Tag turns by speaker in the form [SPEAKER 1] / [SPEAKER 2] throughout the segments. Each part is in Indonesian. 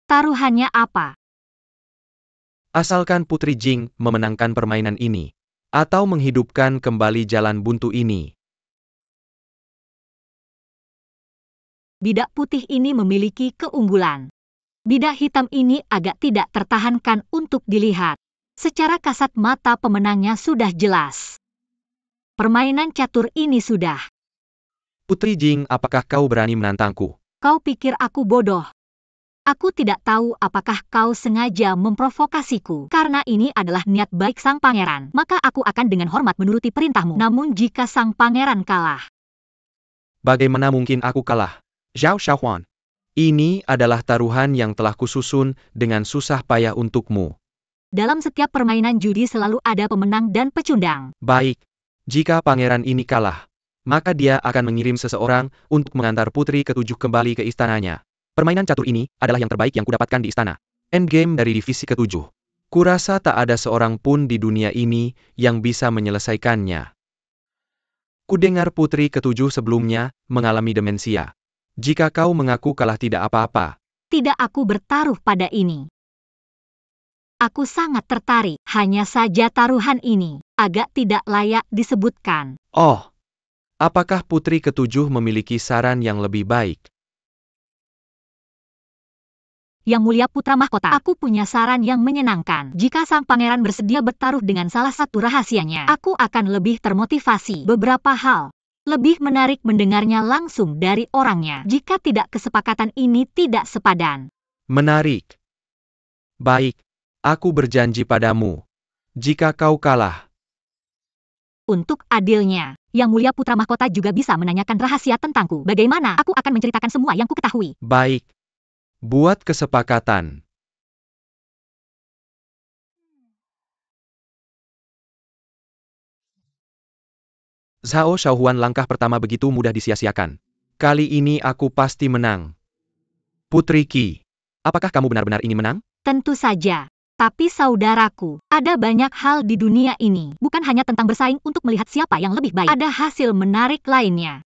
[SPEAKER 1] Taruhannya apa?
[SPEAKER 2] Asalkan Putri Jing memenangkan permainan ini, atau menghidupkan kembali jalan buntu ini.
[SPEAKER 1] Bidak putih ini memiliki keunggulan. Bidak hitam ini agak tidak tertahankan untuk dilihat. Secara kasat mata pemenangnya sudah jelas. Permainan catur ini sudah.
[SPEAKER 2] Putri Jing, apakah kau berani menantangku?
[SPEAKER 1] Kau pikir aku bodoh? Aku tidak tahu apakah kau sengaja memprovokasiku. Karena ini adalah niat baik sang pangeran, maka aku akan dengan hormat menuruti perintahmu. Namun jika sang pangeran kalah.
[SPEAKER 2] Bagaimana mungkin aku kalah? Zhao Xiaohuan. Ini adalah taruhan yang telah kususun dengan susah payah untukmu.
[SPEAKER 1] Dalam setiap permainan judi selalu ada pemenang dan pecundang.
[SPEAKER 2] Baik. Jika pangeran ini kalah, maka dia akan mengirim seseorang untuk mengantar putri ketujuh kembali ke istananya. Permainan catur ini adalah yang terbaik yang kudapatkan di istana. Endgame dari divisi ketujuh. Kurasa tak ada seorang pun di dunia ini yang bisa menyelesaikannya. Kudengar putri ketujuh sebelumnya mengalami demensia. Jika kau mengaku kalah tidak apa-apa.
[SPEAKER 1] Tidak, aku bertaruh pada ini. Aku sangat tertarik, hanya saja taruhan ini agak tidak layak disebutkan.
[SPEAKER 2] Oh, apakah putri ketujuh memiliki saran yang lebih baik?
[SPEAKER 1] Yang Mulia Putra Mahkota, aku punya saran yang menyenangkan. Jika sang pangeran bersedia bertaruh dengan salah satu rahasianya, aku akan lebih termotivasi. Beberapa hal lebih menarik mendengarnya langsung dari orangnya. Jika tidak, kesepakatan ini tidak sepadan.
[SPEAKER 2] Menarik. Baik, aku berjanji padamu. Jika kau kalah.
[SPEAKER 1] Untuk adilnya, Yang Mulia Putra Mahkota juga bisa menanyakan rahasia tentangku. Bagaimana? Aku akan menceritakan semua yang kuketahui.
[SPEAKER 2] Baik. Buat kesepakatan. Zhao Xiaohuan, langkah pertama begitu mudah disia-siakan. Kali ini aku pasti menang. Putri Qi, apakah kamu benar-benar ingin menang?
[SPEAKER 1] Tentu saja. Tapi saudaraku, ada banyak hal di dunia ini. Bukan hanya tentang bersaing untuk melihat siapa yang lebih baik. Ada hasil menarik lainnya.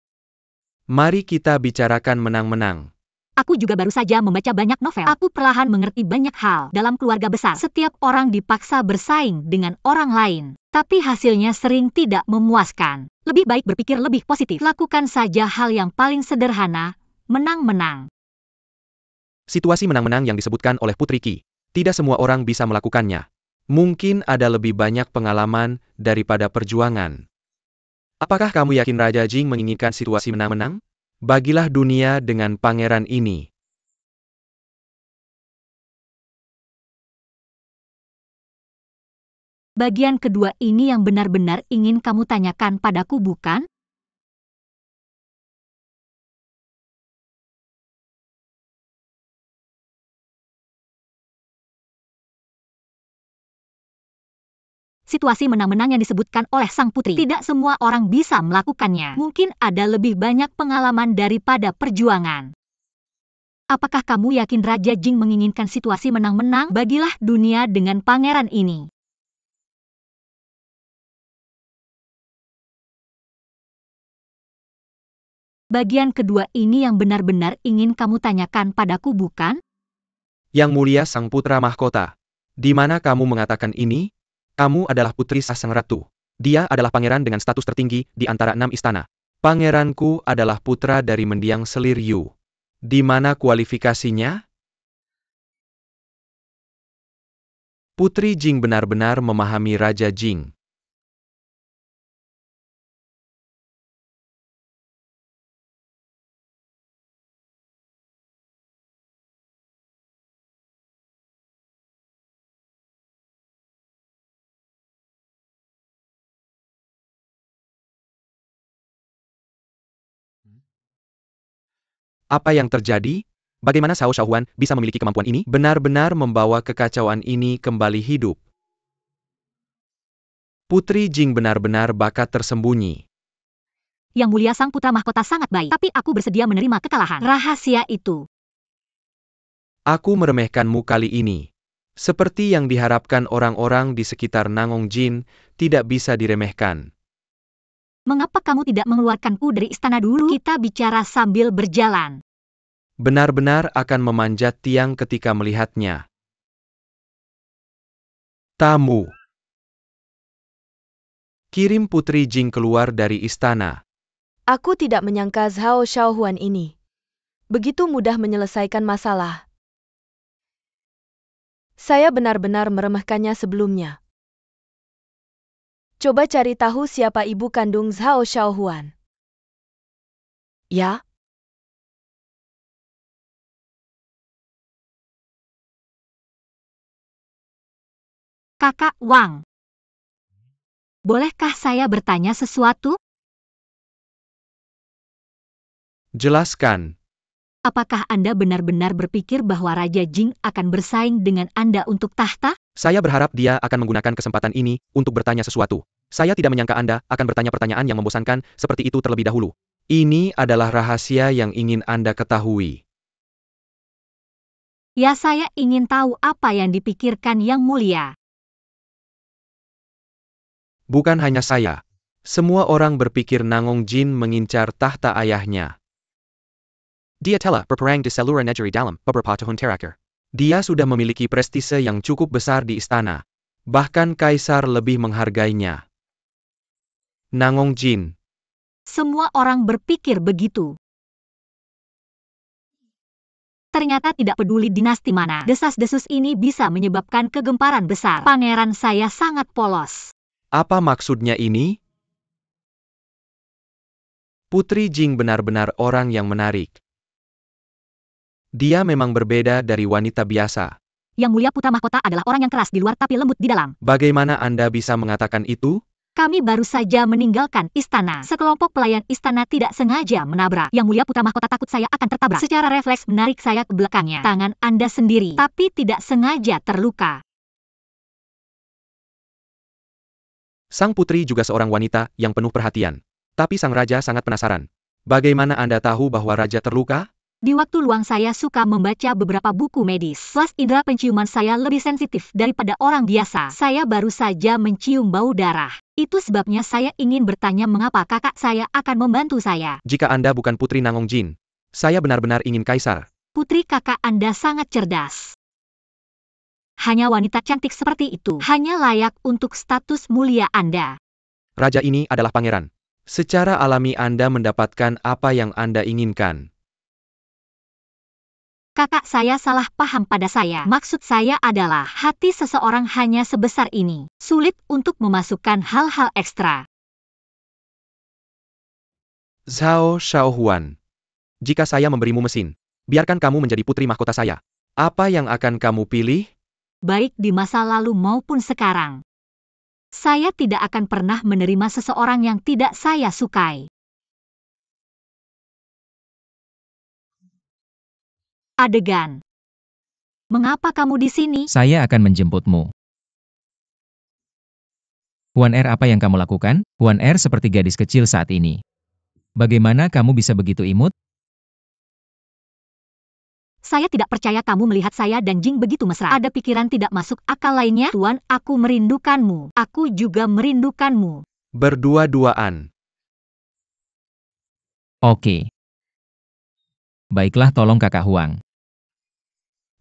[SPEAKER 2] Mari kita bicarakan menang-menang.
[SPEAKER 1] Aku juga baru saja membaca banyak novel. Aku perlahan mengerti banyak hal. Dalam keluarga besar, setiap orang dipaksa bersaing dengan orang lain. Tapi hasilnya sering tidak memuaskan. Lebih baik berpikir lebih positif. Lakukan saja hal yang paling sederhana, menang-menang.
[SPEAKER 2] Situasi menang-menang yang disebutkan oleh Putri Qi. Tidak semua orang bisa melakukannya. Mungkin ada lebih banyak pengalaman daripada perjuangan. Apakah kamu yakin Raja Jing menginginkan situasi menang-menang? Bagilah dunia dengan pangeran ini.
[SPEAKER 1] Bagian kedua ini yang benar-benar ingin kamu tanyakan padaku, bukan? Situasi menang-menang yang disebutkan oleh sang putri. Tidak semua orang bisa melakukannya. Mungkin ada lebih banyak pengalaman daripada perjuangan. Apakah kamu yakin Raja Jing menginginkan situasi menang-menang? Bagilah dunia dengan pangeran ini. Bagian kedua ini yang benar-benar ingin kamu tanyakan padaku, bukan?
[SPEAKER 2] Yang Mulia Sang Putra Mahkota. Di mana kamu mengatakan ini? Kamu adalah putri sah sang ratu. Dia adalah pangeran dengan status tertinggi di antara 6 istana. Pangeranku adalah putra dari mendiang selir Yu. Di mana kualifikasinya? Putri Jing benar-benar memahami Raja Jing. Apa yang terjadi? Bagaimana Zhao Xiaohuan bisa memiliki kemampuan ini? Benar-benar membawa kekacauan ini kembali hidup. Putri Jing benar-benar bakat tersembunyi.
[SPEAKER 1] Yang Mulia Sang Putra Mahkota sangat baik, tapi aku bersedia menerima kekalahan. Rahasia itu.
[SPEAKER 2] Aku meremehkanmu kali ini. Seperti yang diharapkan orang-orang di sekitar Nangong Jin, tidak bisa diremehkan.
[SPEAKER 1] Mengapa kamu tidak mengeluarkanku dari istana dulu? Kita bicara sambil berjalan.
[SPEAKER 2] benar-benar akan memanjat tiang ketika melihatnya. Tamu. Kirim Putri Jing keluar dari istana.
[SPEAKER 3] Aku tidak menyangka Zhao Xiaohuan ini begitu mudah menyelesaikan masalah. Saya benar-benar meremehkannya sebelumnya. Coba cari tahu siapa ibu kandung Zhao Xiaohuan. Ya?
[SPEAKER 1] Kakak Wang. Bolehkah saya bertanya sesuatu?
[SPEAKER 2] Jelaskan.
[SPEAKER 1] Apakah Anda benar-benar berpikir bahwa Raja Jing akan bersaing dengan Anda untuk tahta?
[SPEAKER 2] Saya berharap dia akan menggunakan kesempatan ini untuk bertanya sesuatu. Saya tidak menyangka Anda akan bertanya pertanyaan yang membosankan seperti itu terlebih dahulu. Ini adalah rahasia yang ingin Anda ketahui.
[SPEAKER 1] Ya, saya ingin tahu apa yang dipikirkan Yang Mulia.
[SPEAKER 2] Bukan hanya saya. Semua orang berpikir Nangong Jin mengincar tahta ayahnya. Dia telah berperang di seluruh negeri dalam beberapa tahun terakhir. Dia sudah memiliki prestise yang cukup besar di istana. Bahkan kaisar lebih menghargainya. Nangong Jin.
[SPEAKER 1] Semua orang berpikir begitu. Ternyata tidak peduli dinasti mana, desas-desus ini bisa menyebabkan kegemparan besar. Pangeran saya sangat polos.
[SPEAKER 2] Apa maksudnya ini? Putri Jing benar-benar orang yang menarik. Dia memang berbeda dari wanita biasa.
[SPEAKER 1] Yang Mulia Putra Mahkota adalah orang yang keras di luar tapi lembut di dalam.
[SPEAKER 2] Bagaimana Anda bisa mengatakan itu?
[SPEAKER 1] Kami baru saja meninggalkan istana. Sekelompok pelayan istana tidak sengaja menabrak. Yang Mulia Putra Mahkota takut saya akan tertabrak. Secara refleks menarik saya ke belakangnya. Tangan Anda sendiri, tapi tidak sengaja terluka.
[SPEAKER 2] Sang putri juga seorang wanita yang penuh perhatian. Tapi sang raja sangat penasaran. Bagaimana Anda tahu bahwa raja terluka?
[SPEAKER 1] Di waktu luang saya suka membaca beberapa buku medis. Plus indera penciuman saya lebih sensitif daripada orang biasa. Saya baru saja mencium bau darah. Itu sebabnya saya ingin bertanya mengapa kakak saya akan membantu saya.
[SPEAKER 2] Jika Anda bukan putri Nangong Jin, saya benar-benar ingin kaisar.
[SPEAKER 1] Putri kakak Anda sangat cerdas. Hanya wanita cantik seperti itu hanya layak untuk status mulia Anda.
[SPEAKER 2] Raja ini adalah pangeran. Secara alami Anda mendapatkan apa yang Anda inginkan.
[SPEAKER 1] Kakak saya salah paham pada saya. Maksud saya adalah hati seseorang hanya sebesar ini. Sulit untuk memasukkan hal-hal ekstra.
[SPEAKER 2] Zhao Xiaohuan. Jika saya memberimu mesin, biarkan kamu menjadi putri mahkota saya. Apa yang akan kamu pilih?
[SPEAKER 1] Baik di masa lalu maupun sekarang. Saya tidak akan pernah menerima seseorang yang tidak saya sukai. Adegan. Mengapa kamu di sini?
[SPEAKER 4] Saya akan menjemputmu. Huan Er, apa yang kamu lakukan? Huan Er seperti gadis kecil saat ini. Bagaimana kamu bisa begitu imut?
[SPEAKER 1] Saya tidak percaya kamu melihat saya dan Jing begitu mesra. Ada pikiran tidak masuk akal lainnya? Tuan, aku merindukanmu. Aku juga merindukanmu.
[SPEAKER 2] Berdua-duaan.
[SPEAKER 4] Oke. Baiklah, tolong kakak Huang.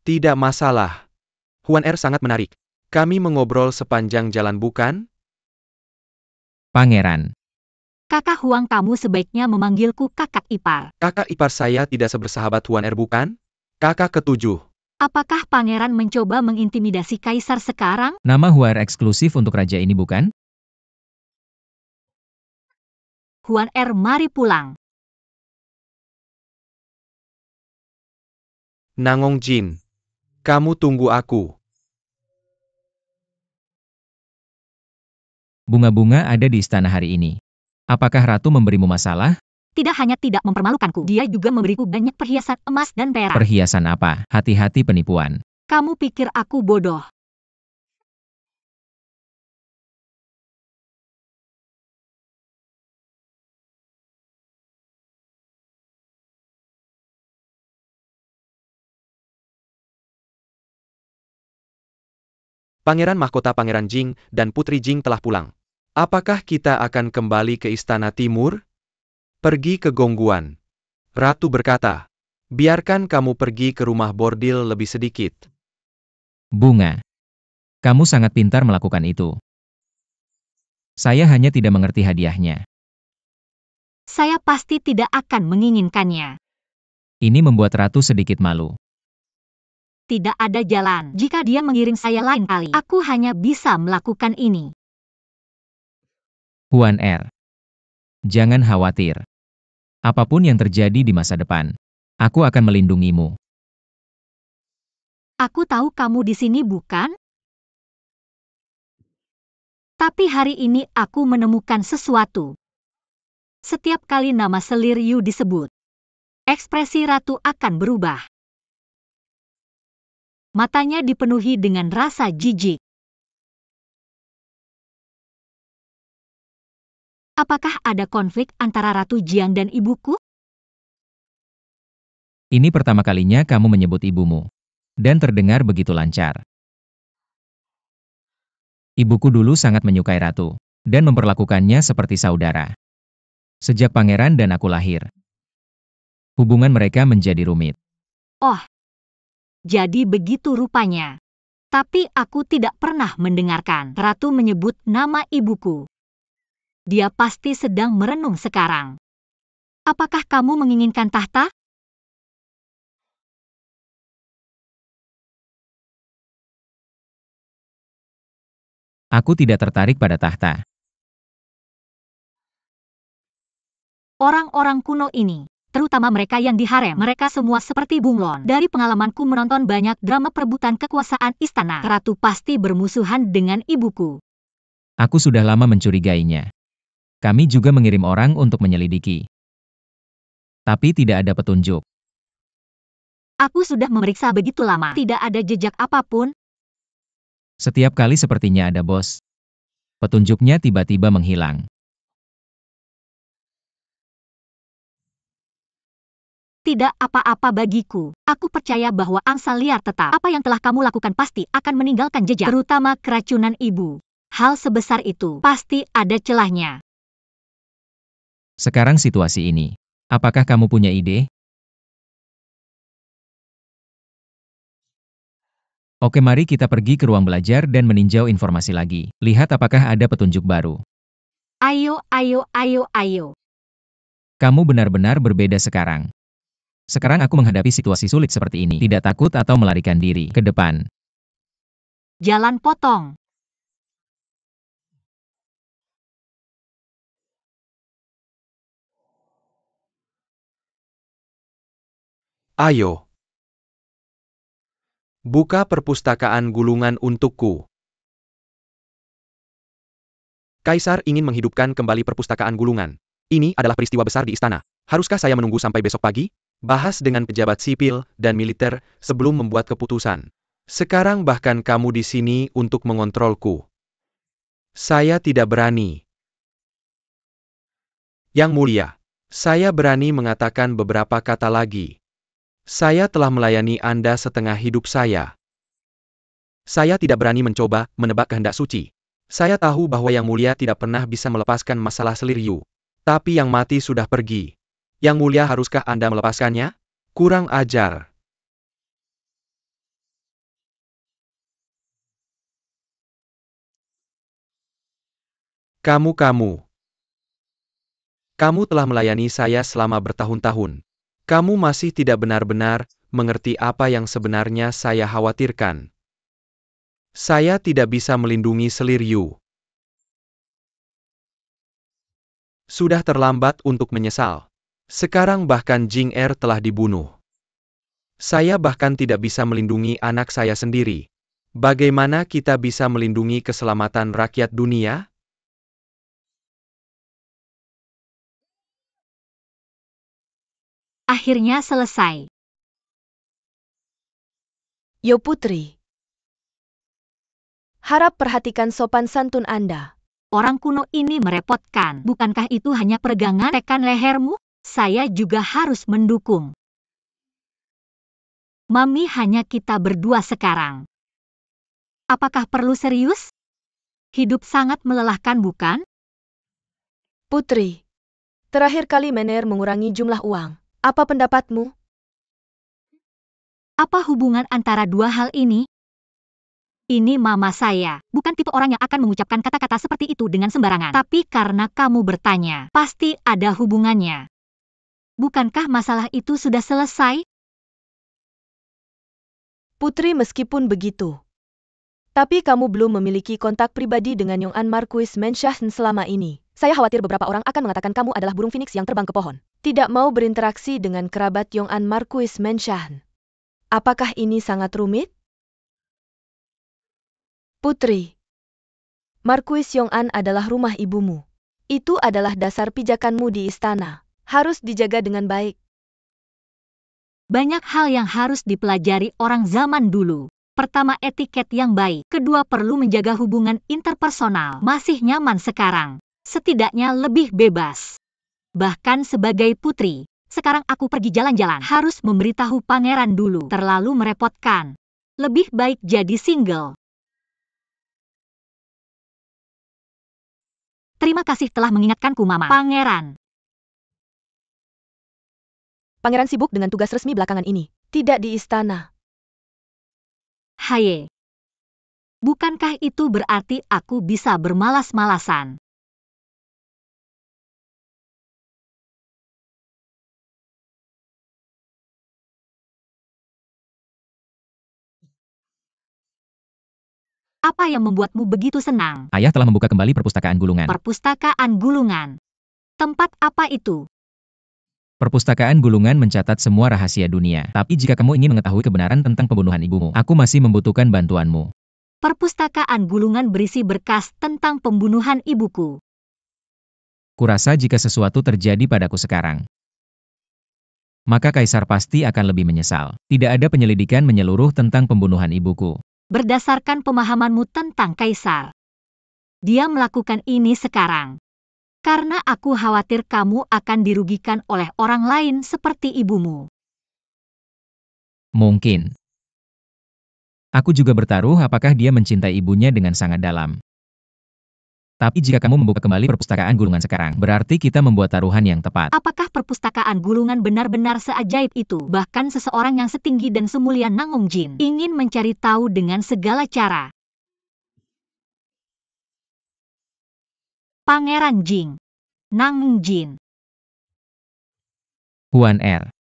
[SPEAKER 2] Tidak masalah. Huan Er sangat menarik. Kami mengobrol sepanjang jalan bukan?
[SPEAKER 4] Pangeran.
[SPEAKER 1] Kakak Huang, kamu sebaiknya memanggilku kakak ipar.
[SPEAKER 2] Kakak ipar saya tidak sebersahabat Huan Er bukan? Kakak ketujuh.
[SPEAKER 1] Apakah pangeran mencoba mengintimidasi kaisar sekarang?
[SPEAKER 4] Nama Huan Er eksklusif untuk raja ini bukan?
[SPEAKER 1] Huan Er, mari pulang.
[SPEAKER 2] Nangong Jin. Kamu tunggu aku.
[SPEAKER 4] Bunga-bunga ada di istana hari ini. Apakah ratu memberimu masalah?
[SPEAKER 1] Tidak hanya tidak mempermalukanku, dia juga memberiku banyak perhiasan emas dan perak.
[SPEAKER 4] Perhiasan apa? Hati-hati penipuan.
[SPEAKER 1] Kamu pikir aku bodoh?
[SPEAKER 2] Pangeran mahkota Pangeran Jing dan Putri Jing telah pulang. Apakah kita akan kembali ke Istana Timur? Pergi ke Gongguan. Ratu berkata. Biarkan kamu pergi ke rumah bordil lebih sedikit.
[SPEAKER 4] Bunga. Kamu sangat pintar melakukan itu. Saya hanya tidak mengerti hadiahnya.
[SPEAKER 1] Saya pasti tidak akan menginginkannya.
[SPEAKER 4] Ini membuat Ratu sedikit malu.
[SPEAKER 1] Tidak ada jalan. Jika dia mengiring saya lain kali, aku hanya bisa melakukan ini.
[SPEAKER 4] Huan Er. Jangan khawatir. Apapun yang terjadi di masa depan, aku akan melindungimu.
[SPEAKER 1] Aku tahu kamu di sini bukan? Tapi hari ini aku menemukan sesuatu. Setiap kali nama selir Yu disebut, ekspresi Ratu akan berubah. Matanya dipenuhi dengan rasa jijik. Apakah ada konflik antara Ratu Jiang dan ibuku?
[SPEAKER 4] Ini pertama kalinya kamu menyebut ibumu. Dan terdengar begitu lancar. Ibuku dulu sangat menyukai Ratu, dan memperlakukannya seperti saudara. Sejak pangeran dan aku lahir, hubungan mereka menjadi rumit.
[SPEAKER 1] Oh, jadi begitu rupanya. Tapi aku tidak pernah mendengarkan Ratu menyebut nama ibuku. Dia pasti sedang merenung sekarang. Apakah kamu menginginkan tahta?
[SPEAKER 4] Aku tidak tertarik pada tahta.
[SPEAKER 1] Orang-orang kuno ini, terutama mereka yang di harem, mereka semua seperti bunglon. Dari pengalamanku menonton banyak drama perebutan kekuasaan istana, Ratu pasti bermusuhan dengan ibuku.
[SPEAKER 4] Aku sudah lama mencurigainya. Kami juga mengirim orang untuk menyelidiki. Tapi tidak ada petunjuk.
[SPEAKER 1] Aku sudah memeriksa begitu lama, tidak ada jejak apapun.
[SPEAKER 4] Setiap kali sepertinya ada bos. Petunjuknya tiba-tiba menghilang.
[SPEAKER 1] Tidak apa-apa bagiku. Aku percaya bahwa angsa liar tetap. Apa yang telah kamu lakukan pasti akan meninggalkan jejak, terutama keracunan ibu. Hal sebesar itu pasti ada celahnya.
[SPEAKER 4] Sekarang situasi ini. Apakah kamu punya ide? Oke, mari kita pergi ke ruang belajar dan meninjau informasi lagi. Lihat apakah ada petunjuk baru.
[SPEAKER 1] Ayo, ayo, ayo, ayo.
[SPEAKER 4] Kamu benar-benar berbeda sekarang. Sekarang aku menghadapi situasi sulit seperti ini. Tidak takut atau melarikan diri ke depan.
[SPEAKER 1] Jalan potong.
[SPEAKER 2] Ayo. Buka perpustakaan gulungan untukku. Kaisar ingin menghidupkan kembali perpustakaan gulungan. Ini adalah peristiwa besar di istana. Haruskah saya menunggu sampai besok pagi? Bahas dengan pejabat sipil dan militer sebelum membuat keputusan. Sekarang bahkan kamu di sini untuk mengontrolku. Saya tidak berani. Yang Mulia, saya berani mengatakan beberapa kata lagi. Saya telah melayani Anda setengah hidup saya. Saya tidak berani mencoba menebak kehendak suci. Saya tahu bahwa Yang Mulia tidak pernah bisa melepaskan masalah selir Yu. Tapi yang mati sudah pergi. Yang Mulia, haruskah Anda melepaskannya? Kurang ajar. Kamu telah melayani saya selama bertahun-tahun. Kamu masih tidak benar-benar mengerti apa yang sebenarnya saya khawatirkan. Saya tidak bisa melindungi selir Yu. Sudah terlambat untuk menyesal. Sekarang bahkan Jing Er telah dibunuh. Saya bahkan tidak bisa melindungi anak saya sendiri. Bagaimana kita bisa melindungi keselamatan rakyat dunia?
[SPEAKER 1] Akhirnya selesai.
[SPEAKER 3] Yo putri. Harap perhatikan sopan santun Anda.
[SPEAKER 1] Orang kuno ini merepotkan. Bukankah itu hanya peregangan tekan lehermu? Saya juga harus mendukung. Mami, hanya kita berdua sekarang. Apakah perlu serius? Hidup sangat melelahkan, bukan?
[SPEAKER 3] Putri. Terakhir kali Mener mengurangi jumlah uang. Apa pendapatmu?
[SPEAKER 1] Apa hubungan antara dua hal ini? Ini mama saya, bukan tipe orang yang akan mengucapkan kata-kata seperti itu dengan sembarangan. Tapi karena kamu bertanya, pasti ada hubungannya. Bukankah masalah itu sudah selesai?
[SPEAKER 3] Putri, meskipun begitu. Tapi kamu belum memiliki kontak pribadi dengan Yong-an Marquis Menshahn selama ini. Saya khawatir beberapa orang akan mengatakan kamu adalah burung phoenix yang terbang ke pohon. Tidak mau berinteraksi dengan kerabat Yong-an Marquis Menshahn. Apakah ini sangat rumit? Putri, Marquis Yong-an adalah rumah ibumu. Itu adalah dasar pijakanmu di istana. Harus dijaga dengan baik.
[SPEAKER 1] Banyak hal yang harus dipelajari orang zaman dulu. Pertama, etiket yang baik. Kedua, perlu menjaga hubungan interpersonal. Masih nyaman sekarang. Setidaknya lebih bebas. Bahkan sebagai putri, sekarang aku pergi jalan-jalan. Harus memberitahu pangeran dulu. Terlalu merepotkan. Lebih baik jadi single. Terima kasih telah mengingatkanku, Mama. Pangeran.
[SPEAKER 3] Pangeran sibuk dengan tugas resmi belakangan ini. Tidak di istana.
[SPEAKER 1] Haye. Bukankah itu berarti aku bisa bermalas-malasan? Apa yang membuatmu begitu senang?
[SPEAKER 4] Ayah telah membuka kembali perpustakaan gulungan.
[SPEAKER 1] Perpustakaan gulungan. Tempat apa itu?
[SPEAKER 4] Perpustakaan gulungan mencatat semua rahasia dunia. Tapi jika kamu ingin mengetahui kebenaran tentang pembunuhan ibumu, aku masih membutuhkan bantuanmu.
[SPEAKER 1] Perpustakaan gulungan berisi berkas tentang pembunuhan ibuku.
[SPEAKER 4] Kurasa jika sesuatu terjadi padaku sekarang, maka Kaisar pasti akan lebih menyesal. Tidak ada penyelidikan menyeluruh tentang pembunuhan ibuku.
[SPEAKER 1] Berdasarkan pemahamanmu tentang Kaisar, dia melakukan ini sekarang. Karena aku khawatir kamu akan dirugikan oleh orang lain seperti ibumu.
[SPEAKER 4] Mungkin. Aku juga bertaruh apakah dia mencintai ibunya dengan sangat dalam. Tapi jika kamu membuka kembali perpustakaan gulungan sekarang, berarti kita membuat taruhan yang tepat.
[SPEAKER 1] Apakah perpustakaan gulungan benar-benar seajaib itu? Bahkan seseorang yang setinggi dan semulia Nangong Jin ingin mencari tahu dengan segala cara. Pangeran Jing. Nangong Jin.
[SPEAKER 4] Huan Er.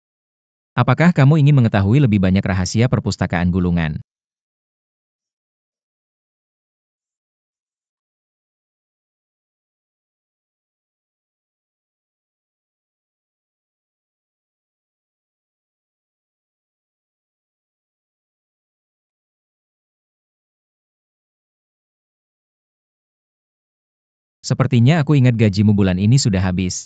[SPEAKER 4] Apakah kamu ingin mengetahui lebih banyak rahasia perpustakaan gulungan? Sepertinya aku ingat gajimu bulan ini sudah habis.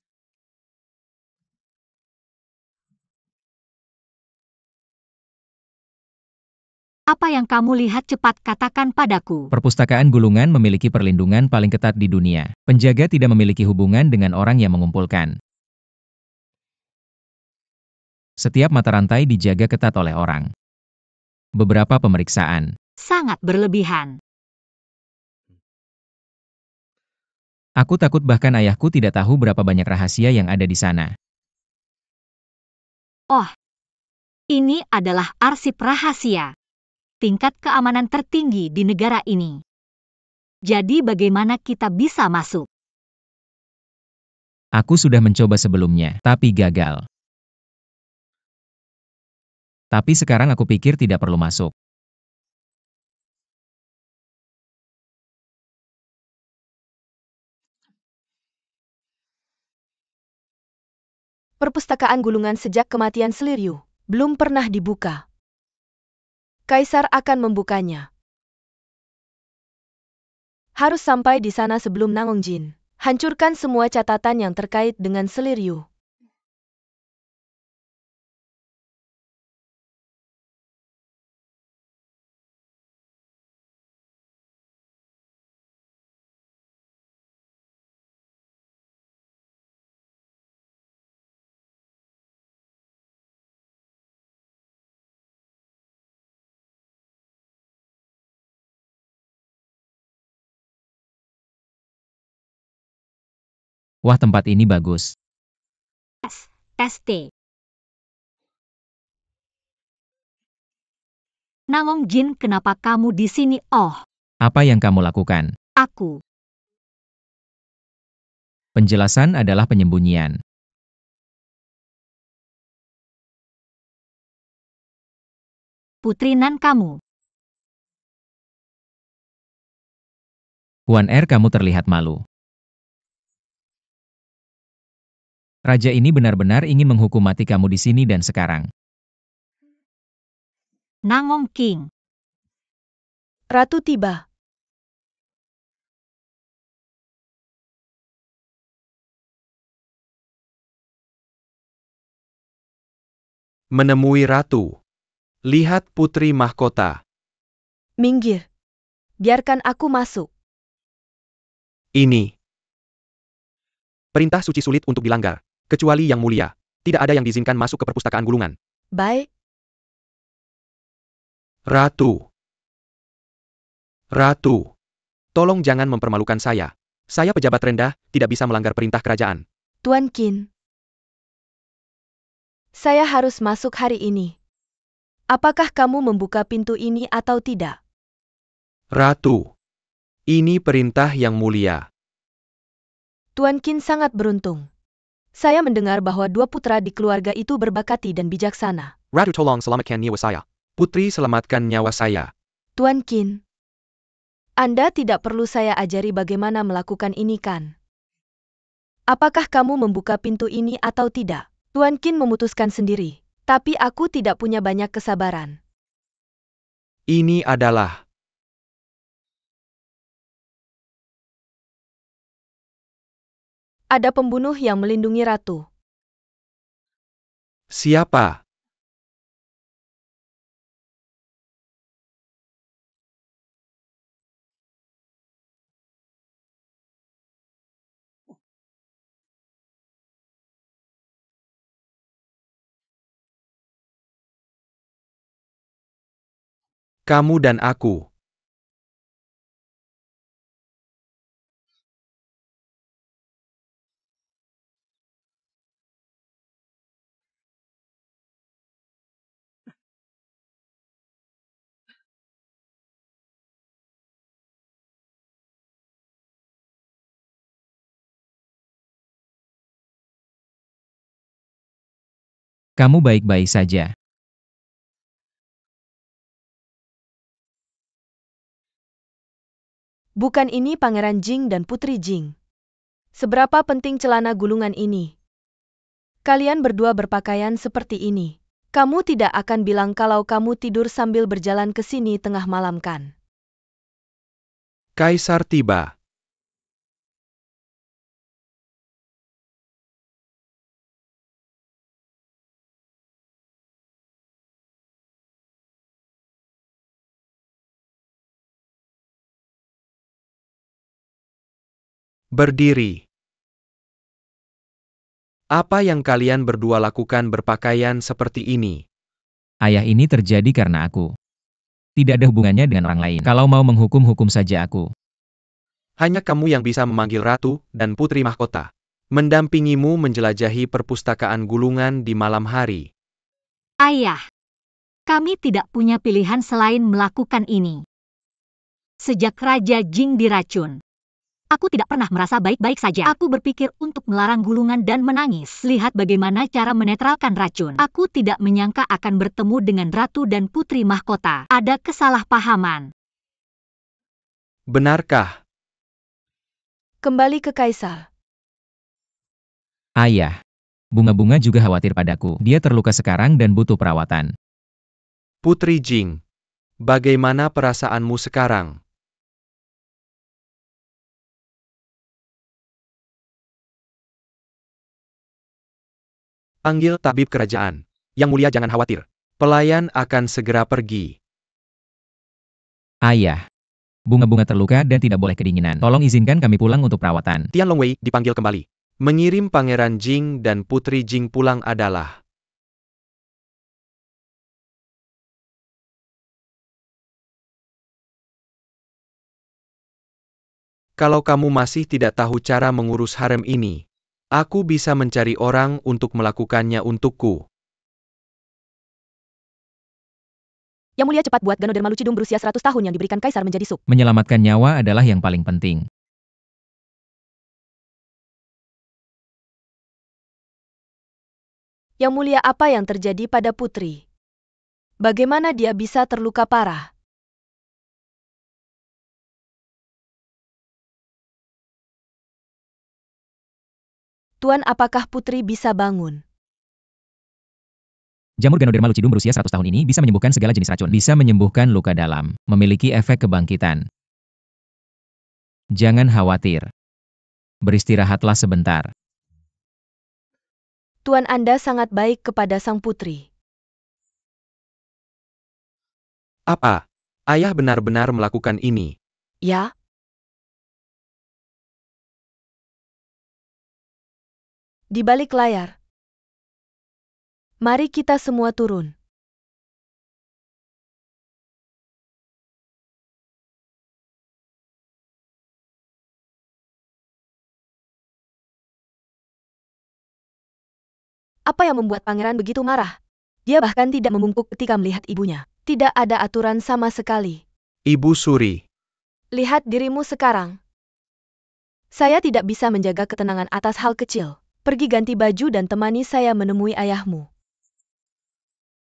[SPEAKER 1] Apa yang kamu lihat cepat katakan padaku.
[SPEAKER 4] Perpustakaan gulungan memiliki perlindungan paling ketat di dunia. Penjaga tidak memiliki hubungan dengan orang yang mengumpulkan. Setiap mata rantai dijaga ketat oleh orang. Beberapa pemeriksaan.
[SPEAKER 1] Sangat berlebihan.
[SPEAKER 4] Aku takut bahkan ayahku tidak tahu berapa banyak rahasia yang ada di sana.
[SPEAKER 1] Oh, ini adalah arsip rahasia. Tingkat keamanan tertinggi di negara ini. Jadi bagaimana kita bisa masuk?
[SPEAKER 4] Aku sudah mencoba sebelumnya, tapi gagal. Tapi sekarang aku pikir tidak perlu masuk.
[SPEAKER 3] Perpustakaan gulungan sejak kematian Seliryu belum pernah dibuka. Kaisar akan membukanya. Harus sampai di sana sebelum Nangong Jin. Hancurkan semua catatan yang terkait dengan Seliryu.
[SPEAKER 4] Wah, tempat ini bagus.
[SPEAKER 1] ST. Nangong Jin, kenapa kamu di sini? Oh,
[SPEAKER 4] Apa yang kamu lakukan?
[SPEAKER 1] aku.
[SPEAKER 4] Penjelasan adalah penyembunyian.
[SPEAKER 1] Putri Nan kamu.
[SPEAKER 4] Huan kamu terlihat malu. Raja ini benar-benar ingin menghukum mati kamu di sini dan sekarang.
[SPEAKER 1] Nangong King.
[SPEAKER 3] Ratu tiba.
[SPEAKER 2] Menemui Ratu. Lihat Putri Mahkota.
[SPEAKER 3] Minggir. Biarkan aku masuk.
[SPEAKER 2] Ini. Perintah suci sulit untuk dilanggar. Kecuali Yang Mulia. Tidak ada yang diizinkan masuk ke perpustakaan gulungan.
[SPEAKER 3] Baik.
[SPEAKER 2] Ratu. Ratu. Tolong jangan mempermalukan saya. Saya pejabat rendah, tidak bisa melanggar perintah kerajaan.
[SPEAKER 3] Tuan Qin. Saya harus masuk hari ini. Apakah kamu membuka pintu ini atau tidak?
[SPEAKER 2] Ratu. Ini perintah Yang Mulia.
[SPEAKER 3] Tuan Qin sangat beruntung. Saya mendengar bahwa dua putra di keluarga itu berbakti dan bijaksana.
[SPEAKER 2] Ratu tolong selamatkan nyawa saya. Putri selamatkan nyawa saya.
[SPEAKER 3] Tuan Qin. Anda tidak perlu saya ajari bagaimana melakukan ini kan? Apakah kamu membuka pintu ini atau tidak? Tuan Qin memutuskan sendiri. Tapi aku tidak punya banyak kesabaran.
[SPEAKER 2] Ini adalah.
[SPEAKER 3] Ada pembunuh yang melindungi ratu.
[SPEAKER 2] Siapa? Kamu dan aku.
[SPEAKER 4] Kamu baik-baik saja.
[SPEAKER 3] Bukan ini Pangeran Jing dan Putri Jing. Seberapa penting celana gulungan ini? Kalian berdua berpakaian seperti ini. Kamu tidak akan bilang kalau kamu tidur sambil berjalan ke sini tengah malam kan?
[SPEAKER 2] Kaisar tiba. Berdiri. Apa yang kalian berdua lakukan berpakaian seperti ini?
[SPEAKER 4] Ayah, ini terjadi karena aku. Tidak ada hubungannya dengan orang lain. Kalau mau menghukum, hukum saja aku.
[SPEAKER 2] Hanya kamu yang bisa memanggil Ratu dan Putri Mahkota. Mendampingimu menjelajahi perpustakaan gulungan di malam hari.
[SPEAKER 1] Ayah. Kami tidak punya pilihan selain melakukan ini. Sejak Raja Jing diracun. Aku tidak pernah merasa baik-baik saja. Aku berpikir untuk melarang gulungan dan menangis. Lihat bagaimana cara menetralkan racun. Aku tidak menyangka akan bertemu dengan Ratu dan Putri Mahkota. Ada kesalahpahaman.
[SPEAKER 2] Benarkah?
[SPEAKER 3] Kembali ke Kaisar.
[SPEAKER 4] Ayah. Bunga-bunga juga khawatir padaku. Dia terluka sekarang dan butuh perawatan.
[SPEAKER 2] Putri Jing. Bagaimana perasaanmu sekarang? Panggil tabib kerajaan. Yang Mulia jangan khawatir. Pelayan akan segera pergi.
[SPEAKER 4] Ayah. Bunga-bunga terluka dan tidak boleh kedinginan. Tolong izinkan kami pulang untuk perawatan.
[SPEAKER 2] Tian Longwei dipanggil kembali. Mengirim Pangeran Jing dan Putri Jing pulang adalah. Kalau kamu masih tidak tahu cara mengurus harem ini, aku bisa mencari orang untuk melakukannya untukku.
[SPEAKER 3] Yang Mulia cepat buat Ganoderma lucidum berusia 100 tahun yang diberikan Kaisar menjadi sup.
[SPEAKER 4] Menyelamatkan nyawa adalah yang paling penting.
[SPEAKER 3] Yang Mulia, apa yang terjadi pada putri? Bagaimana dia bisa terluka parah? Tuan, apakah putri bisa bangun?
[SPEAKER 4] Jamur Ganoderma lucidum berusia 100 tahun ini bisa menyembuhkan segala jenis racun. Bisa menyembuhkan luka dalam. Memiliki efek kebangkitan. Jangan khawatir. Beristirahatlah sebentar.
[SPEAKER 3] Tuan, Anda sangat baik kepada sang putri.
[SPEAKER 2] Apa? Ayah benar-benar melakukan ini.
[SPEAKER 3] Ya? Di balik layar. Mari kita semua turun. Apa yang membuat pangeran begitu marah? Dia bahkan tidak membungkuk ketika melihat ibunya. Tidak ada aturan sama sekali.
[SPEAKER 2] Ibu Suri.
[SPEAKER 3] Lihat dirimu sekarang. Saya tidak bisa menjaga ketenangan atas hal kecil. Pergi ganti baju dan temani saya menemui ayahmu.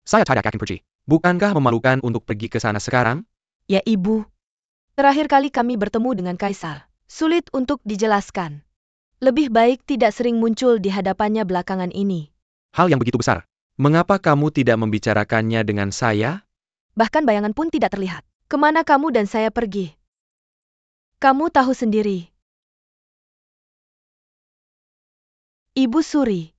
[SPEAKER 2] Saya tidak yakin pergi. Bukankah memalukan untuk pergi ke sana sekarang?
[SPEAKER 3] Ya, Ibu. Terakhir kali kami bertemu dengan Kaisar. Sulit untuk dijelaskan. Lebih baik tidak sering muncul di hadapannya belakangan ini.
[SPEAKER 2] Hal yang begitu besar. Mengapa kamu tidak membicarakannya dengan saya?
[SPEAKER 3] Bahkan bayangan pun tidak terlihat. Kemana kamu dan saya pergi? Kamu tahu sendiri. Ibu Suri.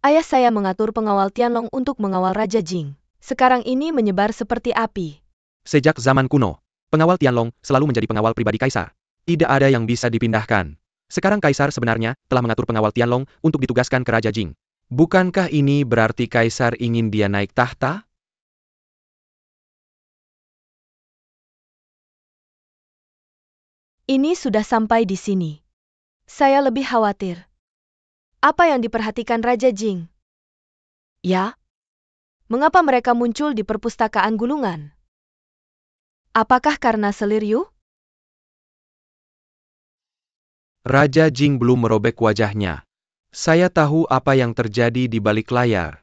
[SPEAKER 3] Ayah saya mengatur pengawal Tianlong untuk mengawal Raja Jing. Sekarang ini menyebar seperti api.
[SPEAKER 2] Sejak zaman kuno, pengawal Tianlong selalu menjadi pengawal pribadi Kaisar. Tidak ada yang bisa dipindahkan. Sekarang Kaisar sebenarnya telah mengatur pengawal Tianlong untuk ditugaskan ke Raja Jing. Bukankah ini berarti Kaisar ingin dia naik tahta?
[SPEAKER 3] Ini sudah sampai di sini. Saya lebih khawatir. Apa yang diperhatikan Raja Jing? Ya? Mengapa mereka muncul di perpustakaan gulungan? Apakah karena selir Yu?
[SPEAKER 2] Raja Jing belum merobek wajahnya. Saya tahu apa yang terjadi di balik layar.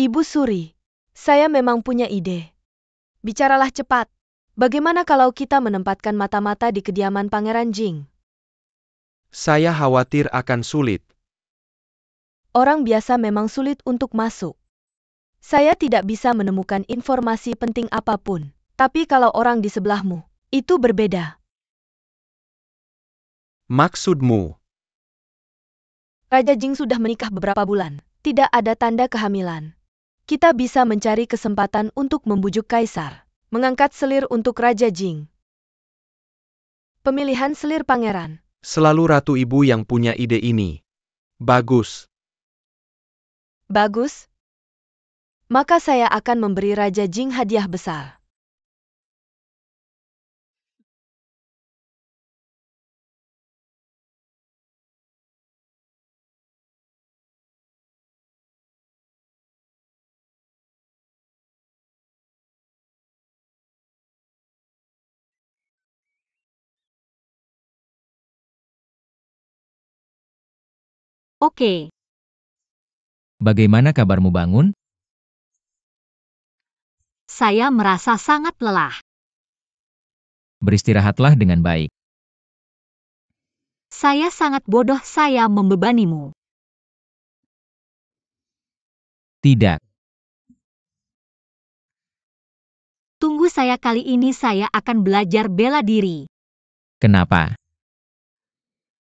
[SPEAKER 3] Ibu Suri, saya memang punya ide. Bicaralah cepat. Bagaimana kalau kita menempatkan mata-mata di kediaman Pangeran Jing?
[SPEAKER 2] Saya khawatir akan sulit.
[SPEAKER 3] Orang biasa memang sulit untuk masuk. Saya tidak bisa menemukan informasi penting apapun. Tapi kalau orang di sebelahmu, itu berbeda.
[SPEAKER 2] Maksudmu?
[SPEAKER 3] Raja Jing sudah menikah beberapa bulan. Tidak ada tanda kehamilan. Kita bisa mencari kesempatan untuk membujuk Kaisar. Mengangkat selir untuk Raja Jing. Pemilihan selir pangeran.
[SPEAKER 2] Selalu Ratu Ibu yang punya ide ini. Bagus.
[SPEAKER 3] Bagus. Maka saya akan memberi Raja Jing hadiah besar.
[SPEAKER 1] Oke.
[SPEAKER 4] Bagaimana kabarmu bangun?
[SPEAKER 1] Saya merasa sangat lelah.
[SPEAKER 4] Beristirahatlah dengan baik.
[SPEAKER 1] Saya sangat bodoh saya membebanimu.
[SPEAKER 4] Tidak.
[SPEAKER 1] Tunggu saya kali ini saya akan belajar bela diri.
[SPEAKER 4] Kenapa?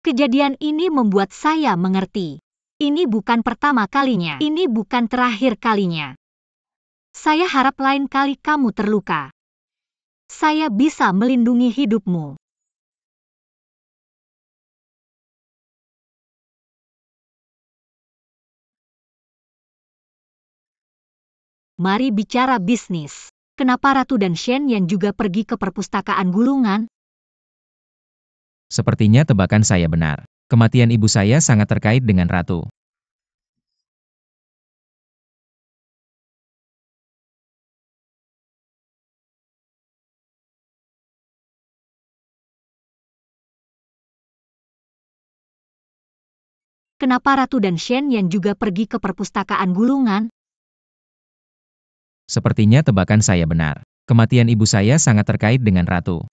[SPEAKER 1] Kejadian ini membuat saya mengerti. Ini bukan pertama kalinya. Ini bukan terakhir kalinya. Saya harap lain kali kamu terluka. Saya bisa melindungi hidupmu. Mari bicara bisnis. Kenapa Ratu dan Shen Yan juga pergi ke perpustakaan gulungan?
[SPEAKER 4] Sepertinya tebakan saya benar. Kematian ibu saya sangat terkait dengan Ratu.
[SPEAKER 1] kenapa Ratu dan Shen Yan juga pergi ke perpustakaan gulungan?
[SPEAKER 4] Sepertinya tebakan saya benar. Kematian ibu saya sangat terkait dengan Ratu.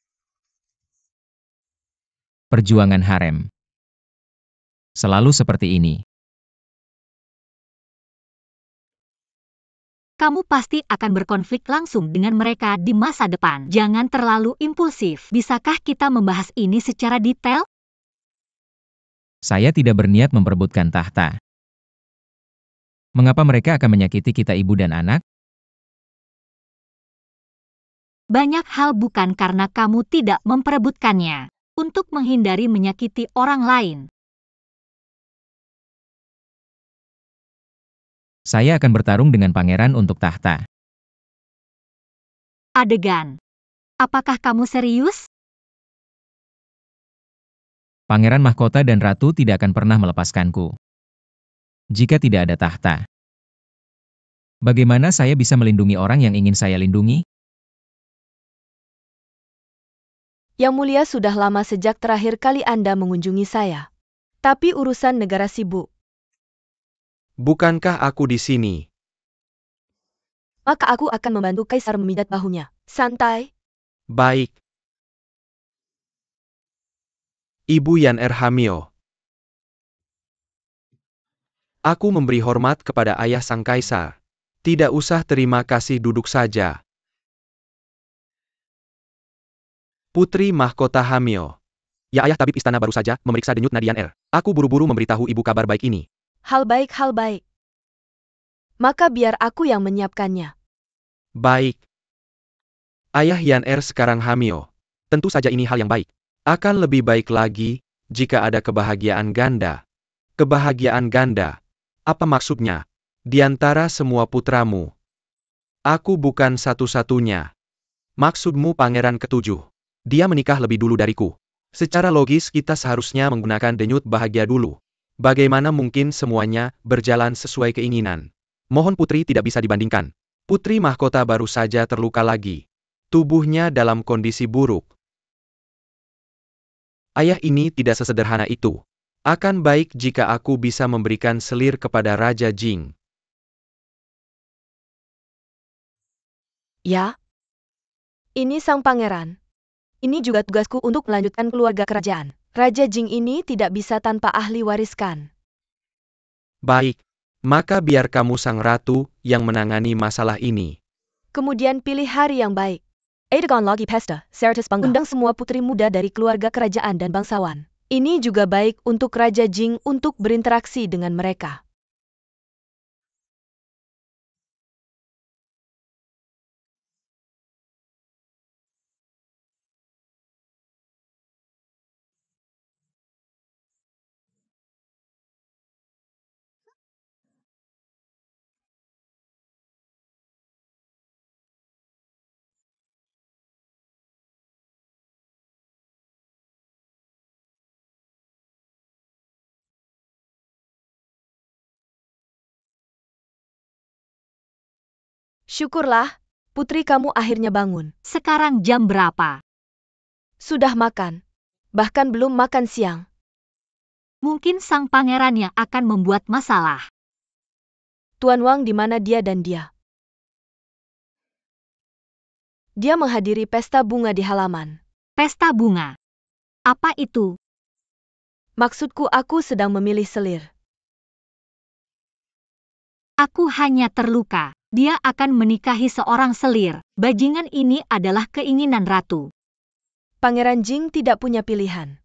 [SPEAKER 4] Perjuangan harem. Selalu seperti ini.
[SPEAKER 1] Kamu pasti akan berkonflik langsung dengan mereka di masa depan. Jangan terlalu impulsif. Bisakah kita membahas ini secara detail?
[SPEAKER 4] Saya tidak berniat memperebutkan tahta. Mengapa mereka akan menyakiti kita ibu dan anak?
[SPEAKER 1] Banyak hal bukan karena kamu tidak memperebutkannya. Untuk menghindari menyakiti orang lain.
[SPEAKER 4] Saya akan bertarung dengan pangeran untuk tahta.
[SPEAKER 1] Adegan. Apakah kamu serius?
[SPEAKER 4] Pangeran mahkota dan ratu tidak akan pernah melepaskanku. Jika tidak ada tahta. Bagaimana saya bisa melindungi orang yang ingin saya lindungi?
[SPEAKER 3] Yang Mulia, sudah lama sejak terakhir kali Anda mengunjungi saya. Tapi urusan negara sibuk.
[SPEAKER 2] Bukankah aku di sini?
[SPEAKER 3] Maka aku akan membantu Kaisar memijat bahunya. Santai.
[SPEAKER 2] Baik. Ibu Yan Hamio. Aku memberi hormat kepada ayah sang kaisar. Tidak usah terima kasih, duduk saja. Putri Mahkota Hamio. Ya ayah, tabib istana baru saja memeriksa denyut nadi Yan. Aku buru-buru memberitahu ibu kabar baik ini.
[SPEAKER 3] Hal baik, hal baik. Maka biar aku yang menyiapkannya.
[SPEAKER 2] Baik. Ayah Yan sekarang Hamio. Tentu saja ini hal yang baik. Akan lebih baik lagi jika ada kebahagiaan ganda. Kebahagiaan ganda. Apa maksudnya? Di antara semua putramu. Aku bukan satu-satunya. Maksudmu pangeran ketujuh. Dia menikah lebih dulu dariku. Secara logis kita seharusnya menggunakan denyut bahagia dulu. Bagaimana mungkin semuanya berjalan sesuai keinginan? Mohon putri tidak bisa dibandingkan. Putri mahkota baru saja terluka lagi. Tubuhnya dalam kondisi buruk. Ayah, ini tidak sesederhana itu. Akan baik jika aku bisa memberikan selir kepada Raja Jing.
[SPEAKER 3] Ya. Ini sang pangeran. Ini juga tugasku untuk melanjutkan keluarga kerajaan. Raja Jing ini tidak bisa tanpa ahli wariskan.
[SPEAKER 2] Baik. Maka biar kamu sang ratu yang menangani masalah ini.
[SPEAKER 3] Kemudian pilih hari yang baik. Adegan lagi pesta, Sertus Bangga. Undang semua putri muda dari keluarga kerajaan dan bangsawan. Ini juga baik untuk Raja Jing untuk berinteraksi dengan mereka. Syukurlah, putri kamu akhirnya bangun.
[SPEAKER 1] Sekarang jam berapa?
[SPEAKER 3] Sudah makan. Bahkan belum makan siang.
[SPEAKER 1] Mungkin sang pangeran yang akan membuat masalah.
[SPEAKER 3] Tuan Wang, di mana dia dan dia? Dia menghadiri pesta bunga di halaman.
[SPEAKER 1] Pesta bunga. Apa itu?
[SPEAKER 3] Maksudku, aku sedang memilih selir.
[SPEAKER 1] Aku hanya terluka. Dia akan menikahi seorang selir. Bajingan ini adalah keinginan ratu.
[SPEAKER 3] Pangeran Jing tidak punya pilihan.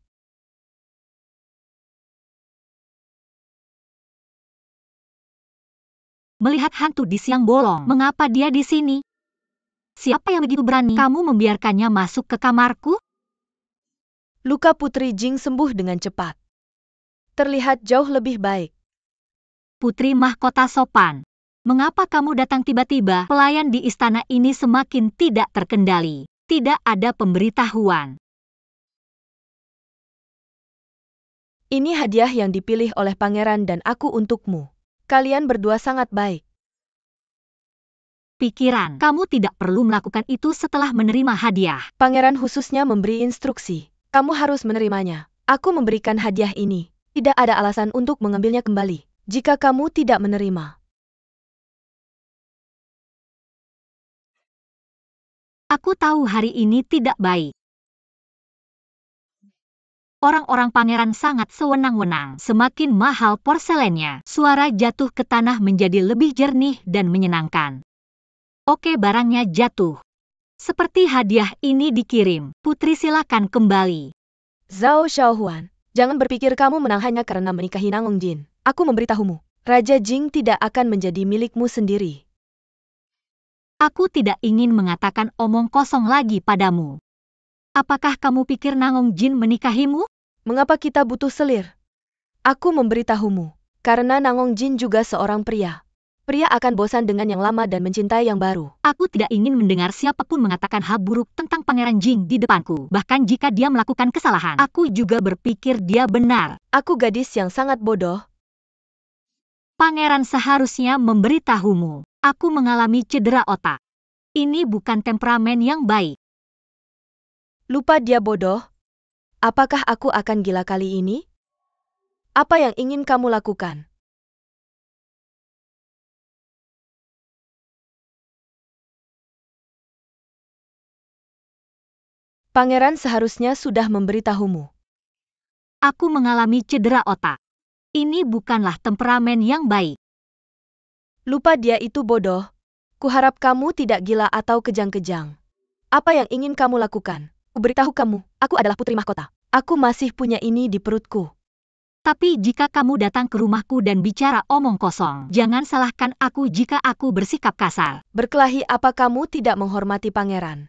[SPEAKER 1] Melihat hantu di siang bolong, mengapa dia di sini? Siapa yang begitu berani kamu membiarkannya masuk ke kamarku?
[SPEAKER 3] Luka Putri Jing sembuh dengan cepat. Terlihat jauh lebih baik.
[SPEAKER 1] Putri mahkota sopan. Mengapa kamu datang tiba-tiba? Pelayan di istana ini semakin tidak terkendali. Tidak ada pemberitahuan.
[SPEAKER 3] Ini hadiah yang dipilih oleh pangeran dan aku untukmu. Kalian berdua sangat baik.
[SPEAKER 1] Pikiran, kamu tidak perlu melakukan itu setelah menerima hadiah.
[SPEAKER 3] Pangeran khususnya memberi instruksi. Kamu harus menerimanya. Aku memberikan hadiah ini. Tidak ada alasan untuk mengambilnya kembali. Jika kamu tidak menerima,
[SPEAKER 1] Aku tahu hari ini tidak baik. Orang-orang pangeran sangat sewenang-wenang. Semakin mahal porselennya, suara jatuh ke tanah menjadi lebih jernih dan menyenangkan. Oke, barangnya jatuh. Seperti hadiah ini dikirim. Putri, silakan kembali.
[SPEAKER 3] Zhao Xiaohuan, jangan berpikir kamu menang hanya karena menikahi Nangong Jin. Aku memberitahumu, Raja Jing tidak akan menjadi milikmu sendiri.
[SPEAKER 1] Aku tidak ingin mengatakan omong kosong lagi padamu. Apakah kamu pikir Nangong Jin menikahimu?
[SPEAKER 3] Mengapa kita butuh selir? Aku memberitahumu, karena Nangong Jin juga seorang pria. Pria akan bosan dengan yang lama dan mencintai yang baru.
[SPEAKER 1] Aku tidak ingin mendengar siapapun mengatakan hal buruk tentang Pangeran Jing di depanku. Bahkan jika dia melakukan kesalahan, aku juga berpikir dia benar.
[SPEAKER 3] Aku gadis yang sangat bodoh.
[SPEAKER 1] Pangeran seharusnya memberitahumu. Aku mengalami cedera otak. Ini bukan temperamen yang baik.
[SPEAKER 3] Lupa dia bodoh? Apakah aku akan gila kali ini? Apa yang ingin kamu lakukan? Pangeran seharusnya sudah memberitahumu.
[SPEAKER 1] Aku mengalami cedera otak. Ini bukanlah temperamen yang baik.
[SPEAKER 3] Lupa dia itu bodoh. Kuharap kamu tidak gila atau kejang-kejang. Apa yang ingin kamu lakukan? Kuberitahu kamu, aku adalah putri mahkota. Aku masih punya ini di perutku.
[SPEAKER 1] Tapi jika kamu datang ke rumahku dan bicara omong kosong, jangan salahkan aku jika aku bersikap kasar.
[SPEAKER 3] Berkelahi apa kamu tidak menghormati pangeran?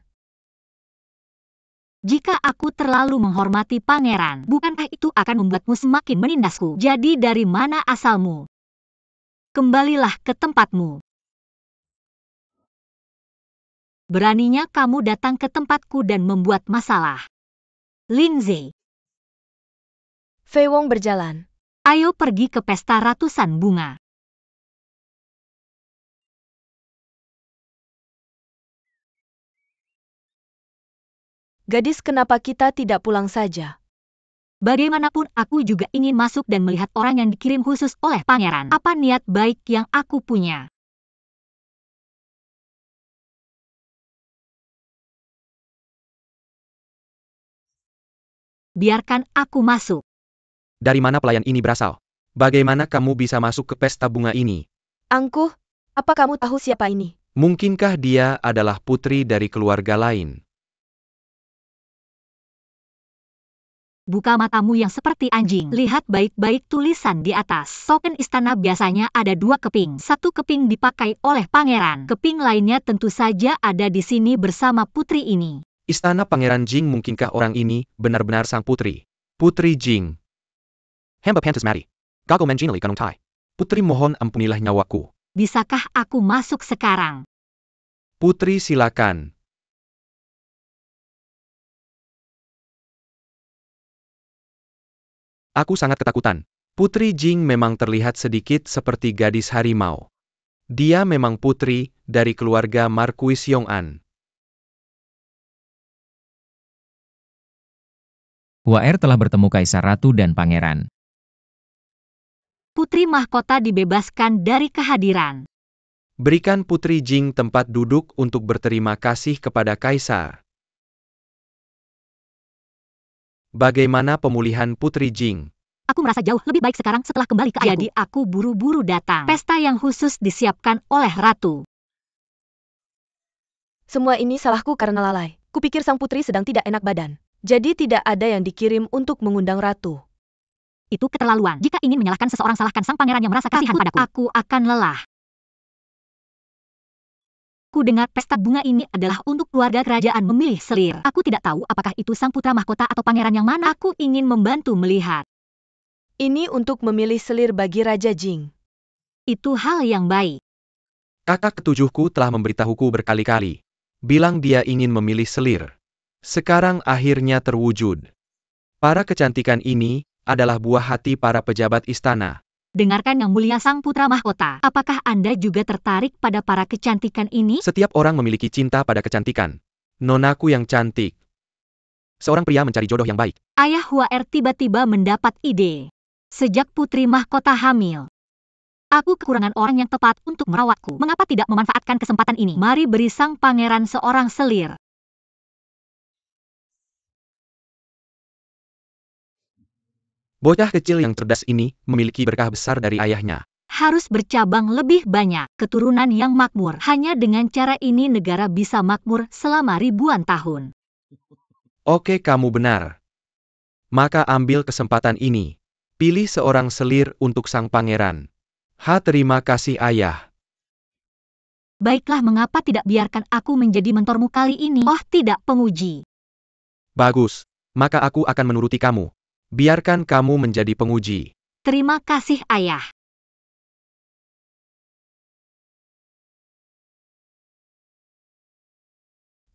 [SPEAKER 1] Jika aku terlalu menghormati pangeran, bukankah itu akan membuatmu semakin menindasku? Jadi dari mana asalmu? Kembalilah ke tempatmu. Beraninya kamu datang ke tempatku dan membuat masalah. Lindsay,
[SPEAKER 3] Fei Wong berjalan.
[SPEAKER 1] ayo pergi ke pesta ratusan bunga.
[SPEAKER 3] Gadis, kenapa kita tidak pulang saja?
[SPEAKER 1] Bagaimanapun aku juga ingin masuk dan melihat orang yang dikirim khusus oleh pangeran. Apa niat baik yang aku punya? Biarkan aku masuk.
[SPEAKER 2] Dari mana pelayan ini berasal? Bagaimana kamu bisa masuk ke pesta bunga ini?
[SPEAKER 3] Angkuh, apa kamu tahu siapa ini?
[SPEAKER 2] Mungkinkah dia adalah putri dari keluarga lain?
[SPEAKER 1] Buka matamu yang seperti anjing. Lihat baik-baik tulisan di atas. Token istana biasanya ada 2 keping. 1 keping dipakai oleh pangeran. Keping lainnya tentu saja ada di sini bersama putri ini.
[SPEAKER 2] Istana Pangeran Jing, mungkinkah orang ini benar-benar sang putri? Putri Jing. Hamba pantas mati. Gagal menjinali kanung tai. Putri, mohon ampunilah nyawaku.
[SPEAKER 1] Bisakah aku masuk sekarang?
[SPEAKER 2] Putri, silakan. Aku sangat ketakutan. Putri Jing memang terlihat sedikit seperti gadis harimau. Dia memang putri dari keluarga Marquis Yong'an.
[SPEAKER 4] Waer telah bertemu Kaisar Ratu dan Pangeran.
[SPEAKER 1] Putri mahkota dibebaskan dari kehadiran.
[SPEAKER 2] Berikan Putri Jing tempat duduk untuk berterima kasih kepada Kaisar. Bagaimana pemulihan Putri Jing?
[SPEAKER 1] Aku merasa jauh lebih baik sekarang setelah kembali ke ayahku. Jadi aku buru-buru datang. Pesta yang khusus disiapkan oleh Ratu.
[SPEAKER 3] Semua ini salahku karena lalai. Kupikir sang putri sedang tidak enak badan. Jadi tidak ada yang dikirim untuk mengundang ratu.
[SPEAKER 1] Itu keterlaluan. Jika ingin menyalahkan seseorang, salahkan sang pangeran yang merasa kasihan padaku. Aku akan lelah. Ku dengar pesta bunga ini adalah untuk keluarga kerajaan memilih selir. Aku tidak tahu apakah itu sang putra mahkota atau pangeran yang mana. Aku ingin membantu melihat.
[SPEAKER 3] Ini untuk memilih selir bagi Raja Jing.
[SPEAKER 1] Itu hal yang baik.
[SPEAKER 2] Kakak ketujuhku telah memberitahuku berkali-kali. Bilang dia ingin memilih selir. Sekarang akhirnya terwujud. Para kecantikan ini adalah buah hati para pejabat istana.
[SPEAKER 1] Dengarkan yang mulia sang putra mahkota. Apakah Anda juga tertarik pada para kecantikan ini?
[SPEAKER 2] Setiap orang memiliki cinta pada kecantikan. Nonaku yang cantik. Seorang pria mencari jodoh yang baik.
[SPEAKER 1] Ayah Waer tiba-tiba mendapat ide. Sejak putri mahkota hamil, aku kekurangan orang yang tepat untuk merawatku. Mengapa tidak memanfaatkan kesempatan ini? Mari beri sang pangeran seorang selir.
[SPEAKER 2] Bocah kecil yang cerdas ini memiliki berkah besar dari ayahnya.
[SPEAKER 1] Harus bercabang lebih banyak, keturunan yang makmur. Hanya dengan cara ini negara bisa makmur selama ribuan tahun.
[SPEAKER 2] Oke, kamu benar. Maka ambil kesempatan ini. Pilih seorang selir untuk sang pangeran. Terima kasih ayah.
[SPEAKER 1] Baiklah, mengapa tidak biarkan aku menjadi mentormu kali ini? Oh tidak, penguji.
[SPEAKER 2] Bagus, maka aku akan menuruti kamu. Biarkan kamu menjadi penguji.
[SPEAKER 1] Terima kasih ayah.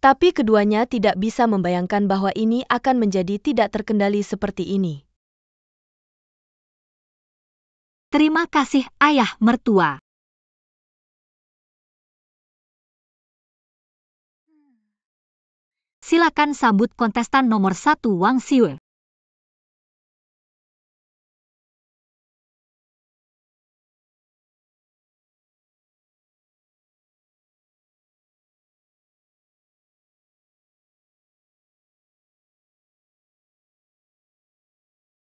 [SPEAKER 3] Tapi keduanya tidak bisa membayangkan bahwa ini akan menjadi tidak terkendali seperti ini.
[SPEAKER 1] Terima kasih ayah mertua. Silakan sambut kontestan nomor 1 Wang Xue.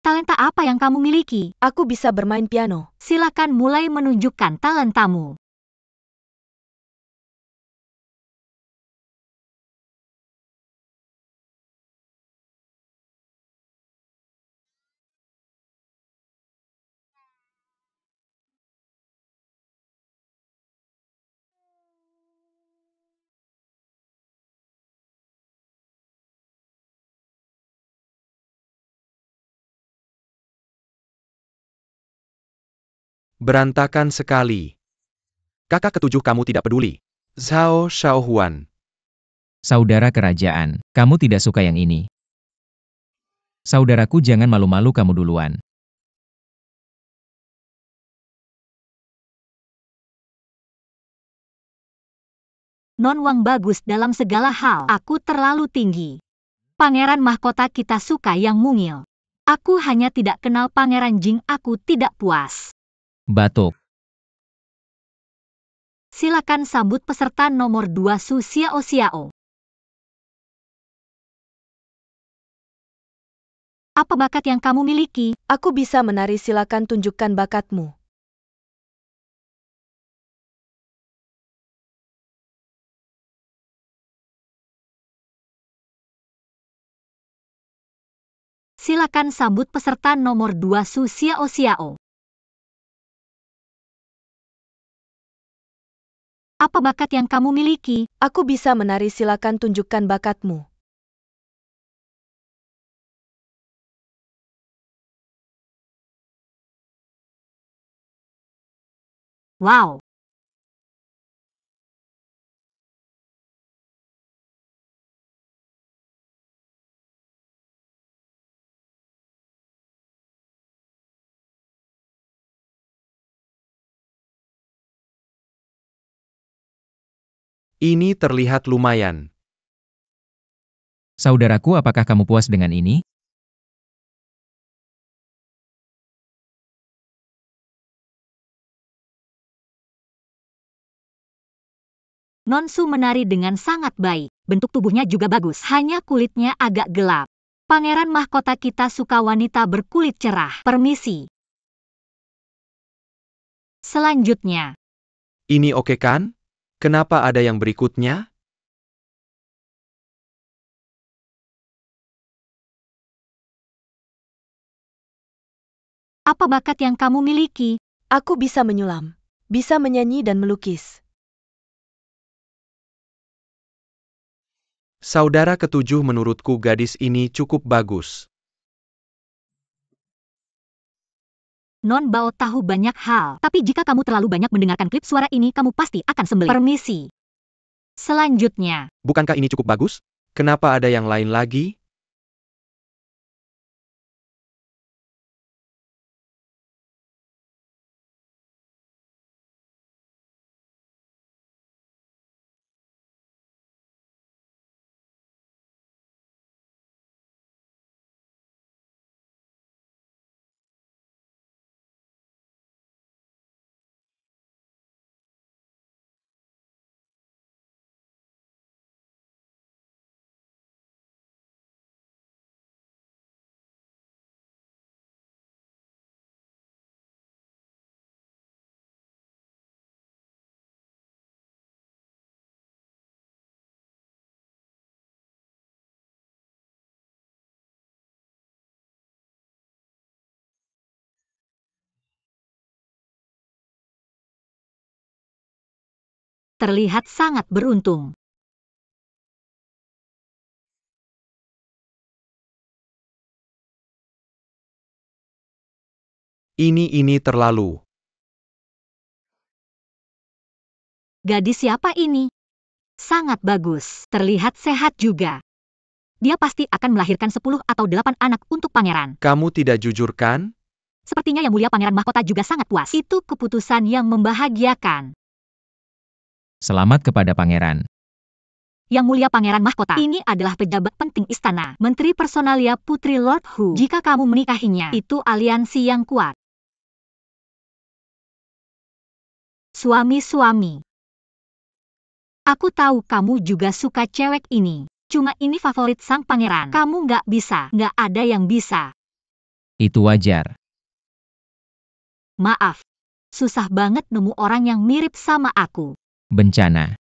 [SPEAKER 1] Talenta apa yang kamu miliki?
[SPEAKER 3] Aku bisa bermain piano.
[SPEAKER 1] Silakan mulai menunjukkan talentamu.
[SPEAKER 2] Berantakan sekali. Kakak ketujuh kamu tidak peduli. Zhao Shaohuan.
[SPEAKER 4] Saudara kerajaan, kamu tidak suka yang ini. Saudaraku, jangan malu-malu, kamu duluan.
[SPEAKER 1] Non Wang bagus dalam segala hal. Aku terlalu tinggi. Pangeran mahkota kita suka yang mungil. Aku hanya tidak kenal Pangeran Jing, aku tidak puas.
[SPEAKER 4] Batuk.
[SPEAKER 1] Silakan sambut peserta nomor 2 Su Xiao Xiao. Apa bakat yang kamu miliki?
[SPEAKER 3] Aku bisa menari, silakan tunjukkan bakatmu.
[SPEAKER 1] Silakan sambut peserta nomor 2 Su Xiao Xiao. Apa bakat yang kamu miliki?
[SPEAKER 3] Aku bisa menari, silakan tunjukkan bakatmu.
[SPEAKER 1] Wow!
[SPEAKER 2] Ini terlihat lumayan.
[SPEAKER 4] Saudaraku, apakah kamu puas dengan ini?
[SPEAKER 1] Non Su menari dengan sangat baik. Bentuk tubuhnya juga bagus. Hanya kulitnya agak gelap. Pangeran mahkota kita suka wanita berkulit cerah. Permisi. Selanjutnya.
[SPEAKER 2] Ini oke kan? Kenapa ada yang berikutnya?
[SPEAKER 1] Apa bakat yang kamu miliki?
[SPEAKER 3] Aku bisa menyulam, bisa menyanyi dan melukis.
[SPEAKER 2] Saudara ketujuh, menurutku gadis ini cukup bagus.
[SPEAKER 1] Non Bao tahu banyak hal, tapi jika kamu terlalu banyak mendengarkan klip suara ini, kamu pasti akan sembeli. Permisi. Selanjutnya.
[SPEAKER 2] Bukankah ini cukup bagus? Kenapa ada yang lain lagi?
[SPEAKER 1] terlihat sangat beruntung.
[SPEAKER 2] Ini terlalu.
[SPEAKER 1] Gadis siapa ini? Sangat bagus, terlihat sehat juga. Dia pasti akan melahirkan 10 atau 8 anak untuk pangeran.
[SPEAKER 2] Kamu tidak jujur kan?
[SPEAKER 1] Sepertinya Yang Mulia Pangeran Mahkota juga sangat puas. Itu keputusan yang membahagiakan.
[SPEAKER 4] Selamat kepada pangeran.
[SPEAKER 1] Yang Mulia Pangeran Mahkota, ini adalah pejabat penting istana, Menteri Personalia Putri Lord Hu. Jika kamu menikahinya, itu aliansi yang kuat. Suami-suami. Aku tahu kamu juga suka cewek ini. Cuma ini favorit sang pangeran. Kamu nggak ada yang bisa.
[SPEAKER 4] Itu wajar.
[SPEAKER 1] Maaf. Susah banget nemu orang yang mirip sama aku.
[SPEAKER 4] Bencana.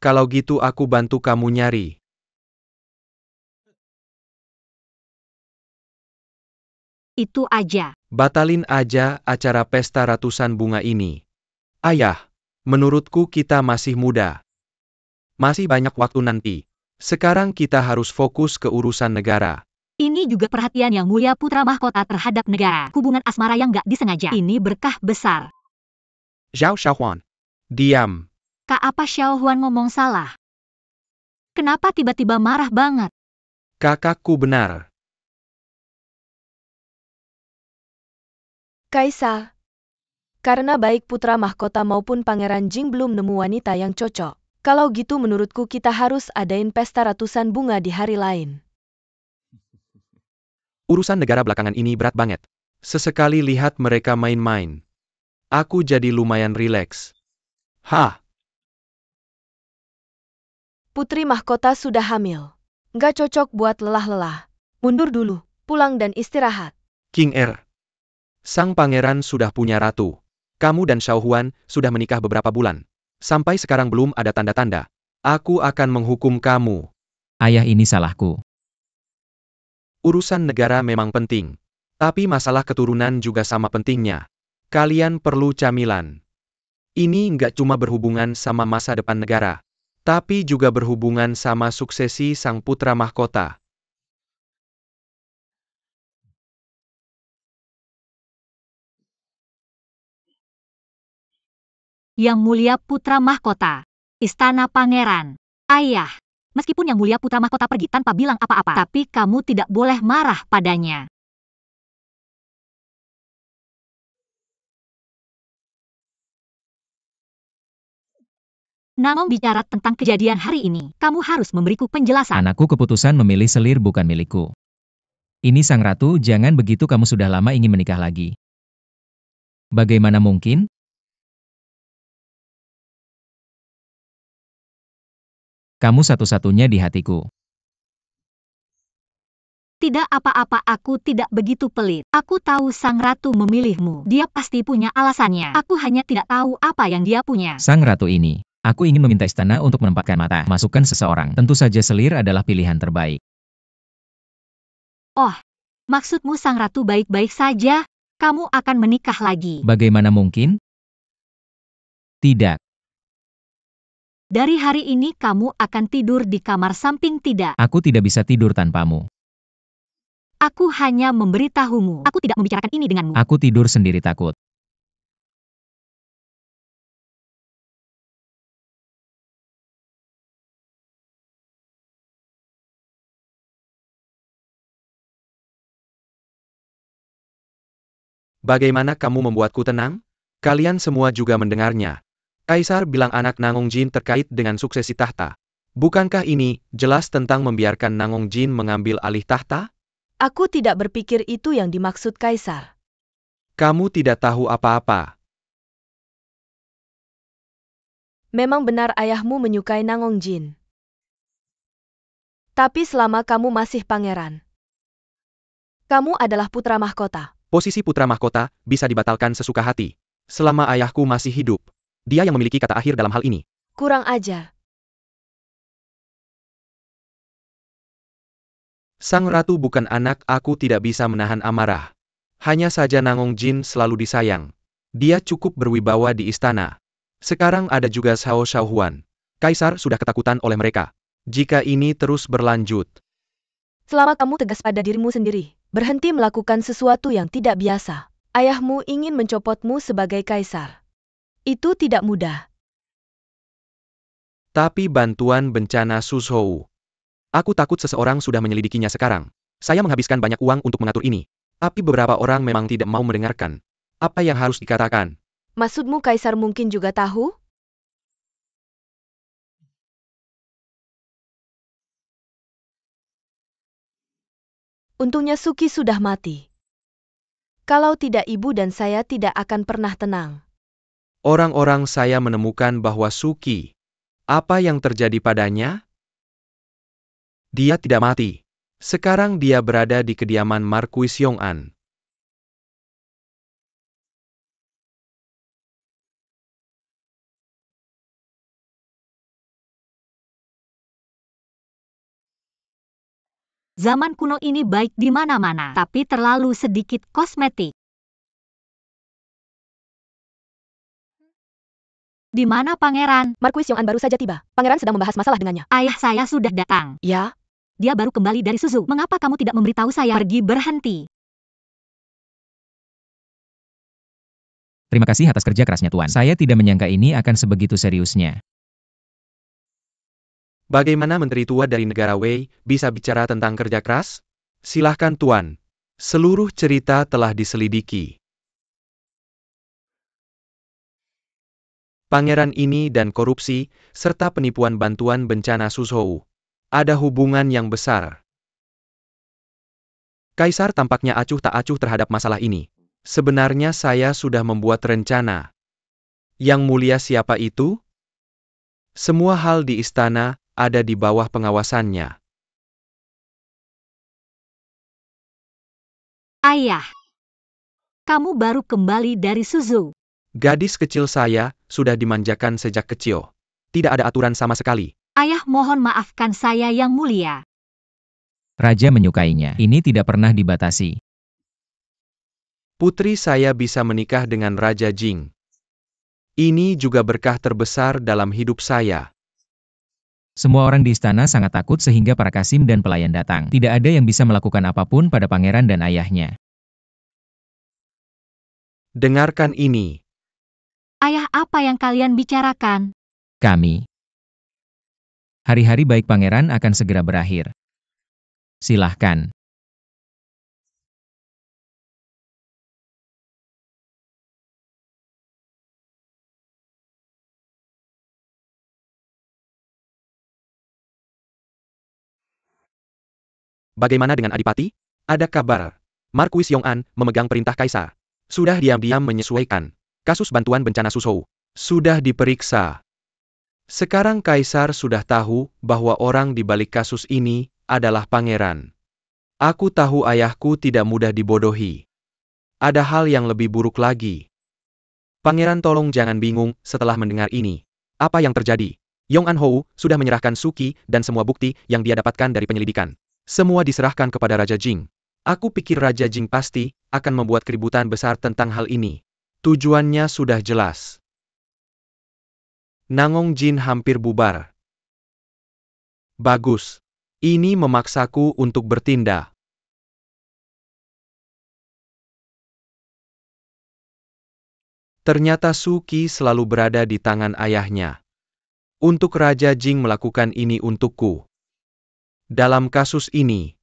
[SPEAKER 2] Kalau gitu aku bantu kamu nyari.
[SPEAKER 1] Itu aja.
[SPEAKER 2] Batalin aja acara pesta ratusan bunga ini. Ayah, menurutku kita masih muda. Masih banyak waktu nanti. Sekarang kita harus fokus ke urusan negara.
[SPEAKER 1] Ini juga perhatian Yang Mulia Putra Mahkota terhadap negara. Hubungan asmara yang nggak disengaja. Ini berkah besar.
[SPEAKER 2] Zhao Xiaohuan. Diam.
[SPEAKER 1] Kak, apa Xiaohuan ngomong salah? Kenapa tiba-tiba marah banget?
[SPEAKER 2] Kakakku benar.
[SPEAKER 3] Kaisar. Karena baik putra mahkota maupun Pangeran Jing belum nemu wanita yang cocok. Kalau gitu menurutku kita harus adain pesta ratusan bunga di hari lain.
[SPEAKER 2] Urusan negara belakangan ini berat banget. Sesekali lihat mereka main-main. Aku jadi lumayan rileks. Hah?
[SPEAKER 3] Putri mahkota sudah hamil. Nggak cocok buat lelah-lelah. Mundur dulu, pulang dan istirahat.
[SPEAKER 2] King Er. Sang pangeran sudah punya ratu. Kamu dan Xiaohuan sudah menikah beberapa bulan. Sampai sekarang belum ada tanda-tanda. Aku akan menghukum kamu.
[SPEAKER 4] Ayah, ini salahku.
[SPEAKER 2] Urusan negara memang penting. Tapi masalah keturunan juga sama pentingnya. Kalian perlu camilan. Ini nggak cuma berhubungan sama masa depan negara. Tapi juga berhubungan sama suksesi sang putra mahkota.
[SPEAKER 1] Yang Mulia Putra Mahkota. Istana Pangeran. Ayah. Meskipun Yang Mulia Putra Mahkota pergi tanpa bilang apa-apa, tapi kamu tidak boleh marah padanya. Nangong bicara tentang kejadian hari ini. Kamu harus memberiku penjelasan.
[SPEAKER 4] Anakku, keputusan memilih selir bukan milikku. Ini sang ratu, jangan begitu, kamu sudah lama ingin menikah lagi. Bagaimana mungkin? Kamu satu-satunya di hatiku.
[SPEAKER 1] Tidak apa-apa, aku tidak begitu pelit. Aku tahu sang ratu memilihmu. Dia pasti punya alasannya. Aku hanya tidak tahu apa yang dia punya.
[SPEAKER 4] Sang ratu ini, aku ingin meminta istana untuk menempatkan mata masukan seseorang. Tentu saja selir adalah pilihan terbaik.
[SPEAKER 1] Oh, maksudmu sang ratu baik-baik saja? Kamu akan menikah lagi.
[SPEAKER 4] Bagaimana mungkin? Tidak.
[SPEAKER 1] Dari hari ini kamu akan tidur di kamar samping, tidak?
[SPEAKER 4] Aku tidak bisa tidur tanpamu.
[SPEAKER 1] Aku hanya memberitahumu. Aku tidak membicarakan ini denganmu.
[SPEAKER 4] Aku tidur sendiri takut.
[SPEAKER 2] Bagaimana kamu membuatku tenang? Kalian semua juga mendengarnya. Kaisar bilang anak Nangong Jin terkait dengan suksesi tahta. Bukankah ini jelas tentang membiarkan Nangong Jin mengambil alih tahta?
[SPEAKER 3] Aku tidak berpikir itu yang dimaksud Kaisar.
[SPEAKER 2] Kamu tidak tahu apa-apa.
[SPEAKER 3] Memang benar ayahmu menyukai Nangong Jin. Tapi selama kamu masih pangeran, kamu adalah putra mahkota.
[SPEAKER 2] Posisi putra mahkota bisa dibatalkan sesuka hati. Selama ayahku masih hidup, dia yang memiliki kata akhir dalam hal ini.
[SPEAKER 3] Kurang ajar.
[SPEAKER 2] Sang ratu bukan anak, aku tidak bisa menahan amarah. Hanya saja Nangong Jin selalu disayang. Dia cukup berwibawa di istana. Sekarang ada juga Xiao Xiaohuan. Kaisar sudah ketakutan oleh mereka. Jika ini terus berlanjut,
[SPEAKER 3] Selama kamu tegas pada dirimu sendiri, berhenti melakukan sesuatu yang tidak biasa. Ayahmu ingin mencopotmu sebagai kaisar. Itu tidak mudah.
[SPEAKER 2] tapi bantuan bencana Suzhou. Aku takut seseorang sudah menyelidikinya sekarang. Saya menghabiskan banyak uang untuk mengatur ini. Tapi beberapa orang memang tidak mau mendengarkan. Apa yang harus dikatakan?
[SPEAKER 3] Maksudmu kaisar mungkin juga tahu? Untungnya Suki sudah mati. Kalau tidak ibu dan saya tidak akan pernah tenang.
[SPEAKER 2] Orang-orang saya menemukan bahwa Suki. Apa yang terjadi padanya? Dia tidak mati. Sekarang dia berada di kediaman Marquis Yong'an.
[SPEAKER 1] Zaman kuno ini baik di mana-mana, tapi terlalu sedikit kosmetik. Di mana pangeran?
[SPEAKER 3] Marquis Yong'an baru saja tiba. Pangeran sedang membahas masalah dengannya.
[SPEAKER 1] Ayah saya sudah datang.
[SPEAKER 3] Ya?
[SPEAKER 1] Dia baru kembali dari Suzhou. Mengapa kamu tidak memberitahu saya? Pergi berhenti.
[SPEAKER 4] Terima kasih atas kerja kerasnya Tuan. Saya tidak menyangka ini akan sebegitu seriusnya.
[SPEAKER 2] Bagaimana menteri tua dari negara Wei bisa bicara tentang kerja keras? Silahkan Tuan. Seluruh cerita telah diselidiki. Pangeran ini dan korupsi, serta penipuan bantuan bencana Suzhou. Ada hubungan yang besar. Kaisar tampaknya acuh tak acuh terhadap masalah ini. Sebenarnya saya sudah membuat rencana. Yang mulia siapa itu? Semua hal di istana ada di bawah pengawasannya.
[SPEAKER 1] Ayah, kamu baru kembali dari Suzhou.
[SPEAKER 2] Gadis kecil saya sudah dimanjakan sejak kecil. Tidak ada aturan sama sekali.
[SPEAKER 1] Ayah mohon maafkan saya yang mulia.
[SPEAKER 4] Raja menyukainya. Ini tidak pernah dibatasi.
[SPEAKER 2] Putri saya bisa menikah dengan Raja Jing. Ini juga berkah terbesar dalam hidup saya.
[SPEAKER 4] Semua orang di istana sangat takut sehingga para kasim dan pelayan datang. Tidak ada yang bisa melakukan apapun pada pangeran dan ayahnya.
[SPEAKER 2] Dengarkan ini.
[SPEAKER 1] Ayah, apa yang kalian bicarakan?
[SPEAKER 4] Kami. Hari-hari baik pangeran akan segera berakhir. Silahkan.
[SPEAKER 2] Bagaimana dengan Adipati? Ada kabar. Marquis Yong'an memegang perintah kaisar. Sudah diam-diam menyesuaikan. Kasus bantuan bencana Suzhou. Sudah diperiksa. Sekarang kaisar sudah tahu bahwa orang di balik kasus ini adalah pangeran. Aku tahu ayahku tidak mudah dibodohi. Ada hal yang lebih buruk lagi. Pangeran tolong jangan bingung setelah mendengar ini. Apa yang terjadi? Yong'an Hou sudah menyerahkan Suki dan semua bukti yang dia dapatkan dari penyelidikan. Semua diserahkan kepada Raja Jing. Aku pikir Raja Jing pasti akan membuat keributan besar tentang hal ini. Tujuannya sudah jelas. Nangong Jin hampir bubar. Bagus. Ini memaksaku untuk bertindak. Ternyata Suki selalu berada di tangan ayahnya. Untuk Raja Jing melakukan ini untukku. Dalam kasus ini,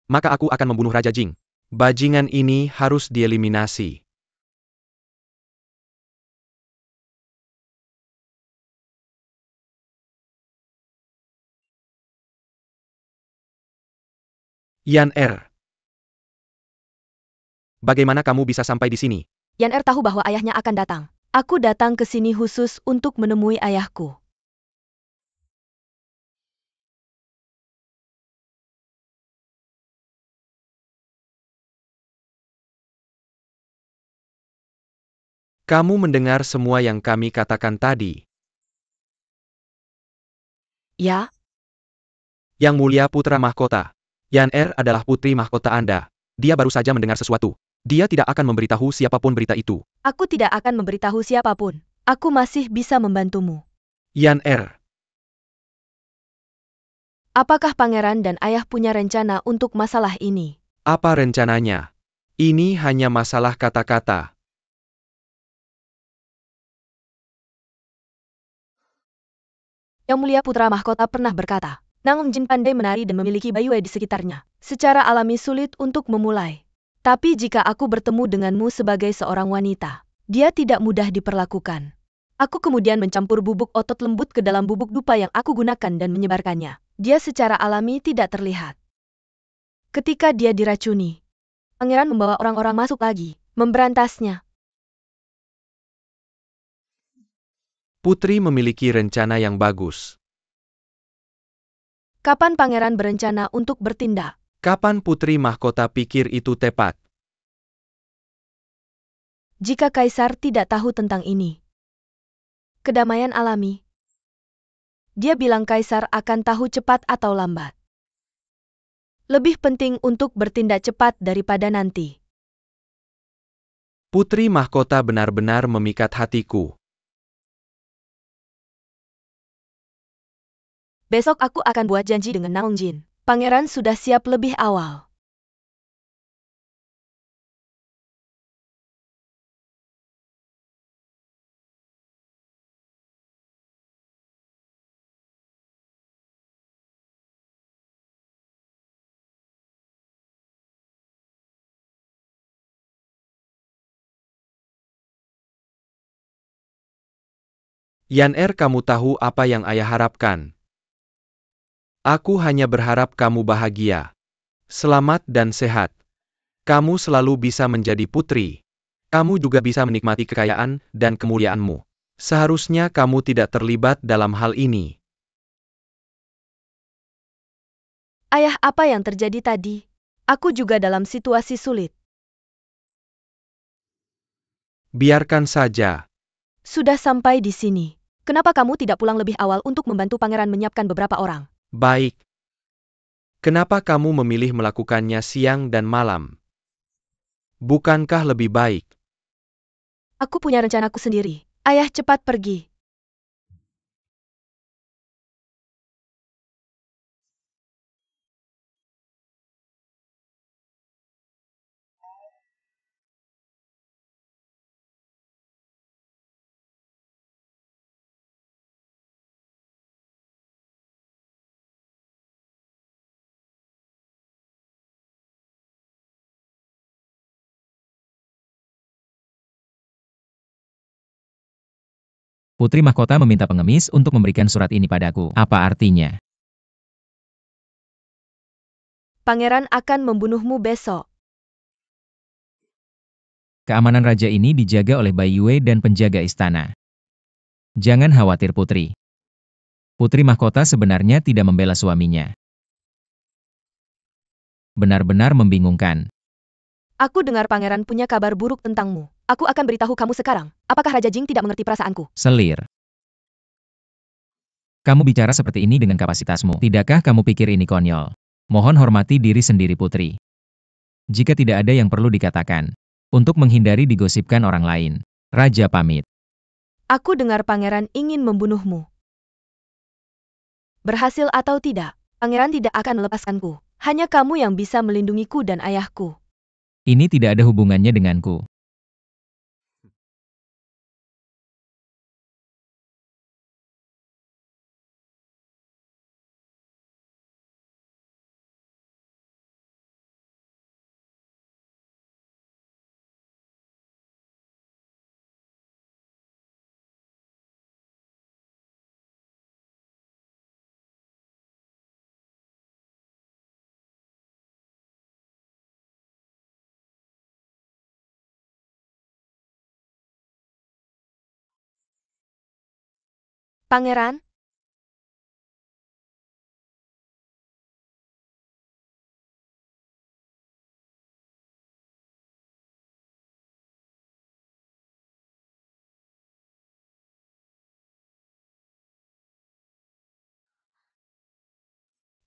[SPEAKER 2] maka aku akan membunuh Raja Jing. Bajingan ini harus dieliminasi. Yan Er. Bagaimana kamu bisa sampai di sini?
[SPEAKER 3] Yan Er tahu bahwa ayahnya akan datang. Aku datang ke sini khusus untuk menemui ayahku.
[SPEAKER 2] Kamu mendengar semua yang kami katakan tadi.
[SPEAKER 3] Ya?
[SPEAKER 2] Yang mulia putra mahkota. Yan Er adalah putri mahkota Anda. Dia baru saja mendengar sesuatu. Dia tidak akan memberitahu siapapun berita itu.
[SPEAKER 3] Aku tidak akan memberitahu siapapun. Aku masih bisa membantumu.
[SPEAKER 2] Yan Er.
[SPEAKER 3] Apakah pangeran dan ayah punya rencana untuk masalah ini?
[SPEAKER 2] Apa rencananya? Ini hanya masalah kata-kata.
[SPEAKER 3] Yang Mulia Putra Mahkota pernah berkata, Nang Jin pandai menari dan memiliki Baiyue di sekitarnya. Secara alami sulit untuk memulai. Tapi jika aku bertemu denganmu sebagai seorang wanita, dia tidak mudah diperlakukan. Aku kemudian mencampur bubuk otot lembut ke dalam bubuk dupa yang aku gunakan dan menyebarkannya. Dia secara alami tidak terlihat. Ketika dia diracuni, pangeran membawa orang-orang masuk lagi, memberantasnya.
[SPEAKER 2] Putri memiliki rencana yang bagus.
[SPEAKER 3] Kapan pangeran berencana untuk bertindak?
[SPEAKER 2] Kapan Putri Mahkota pikir itu tepat?
[SPEAKER 3] Jika Kaisar tidak tahu tentang ini. Kedamaian alami. Dia bilang Kaisar akan tahu cepat atau lambat. Lebih penting untuk bertindak cepat daripada nanti.
[SPEAKER 2] Putri Mahkota benar-benar memikat hatiku.
[SPEAKER 3] Besok aku akan buat janji dengan Naung Jin. Pangeran sudah siap lebih awal.
[SPEAKER 2] Yan Er, kamu tahu apa yang ayah harapkan? Aku hanya berharap kamu bahagia, selamat dan sehat. Kamu selalu bisa menjadi putri. Kamu juga bisa menikmati kekayaan dan kemuliaanmu. Seharusnya kamu tidak terlibat dalam hal ini.
[SPEAKER 3] Ayah, apa yang terjadi tadi? Aku juga dalam situasi sulit.
[SPEAKER 2] Biarkan saja.
[SPEAKER 3] Sudah sampai di sini. Kenapa kamu tidak pulang lebih awal untuk membantu pangeran menyiapkan beberapa orang?
[SPEAKER 2] Baik. Kenapa kamu memilih melakukannya siang dan malam? Bukankah lebih baik?
[SPEAKER 3] Aku punya rencanaku sendiri. Ayah, cepat pergi.
[SPEAKER 4] Putri Mahkota meminta pengemis untuk memberikan surat ini padaku. Apa artinya?
[SPEAKER 3] Pangeran akan membunuhmu besok.
[SPEAKER 4] Keamanan raja ini dijaga oleh Baiyue dan penjaga istana. Jangan khawatir Putri. Putri Mahkota sebenarnya tidak membela suaminya. Benar-benar membingungkan.
[SPEAKER 3] Aku dengar pangeran punya kabar buruk tentangmu. Aku akan beritahu kamu sekarang. Apakah Raja Jing tidak mengerti perasaanku?
[SPEAKER 4] Selir. Kamu bicara seperti ini dengan kapasitasmu. Tidakkah kamu pikir ini konyol? Mohon hormati diri sendiri Putri. Jika tidak ada yang perlu dikatakan, untuk menghindari digosipkan orang lain, Raja pamit.
[SPEAKER 3] Aku dengar pangeran ingin membunuhmu. Berhasil atau tidak, pangeran tidak akan melepaskanku. Hanya kamu yang bisa melindungiku dan ayahku.
[SPEAKER 4] Ini tidak ada hubungannya denganku.
[SPEAKER 3] Pangeran?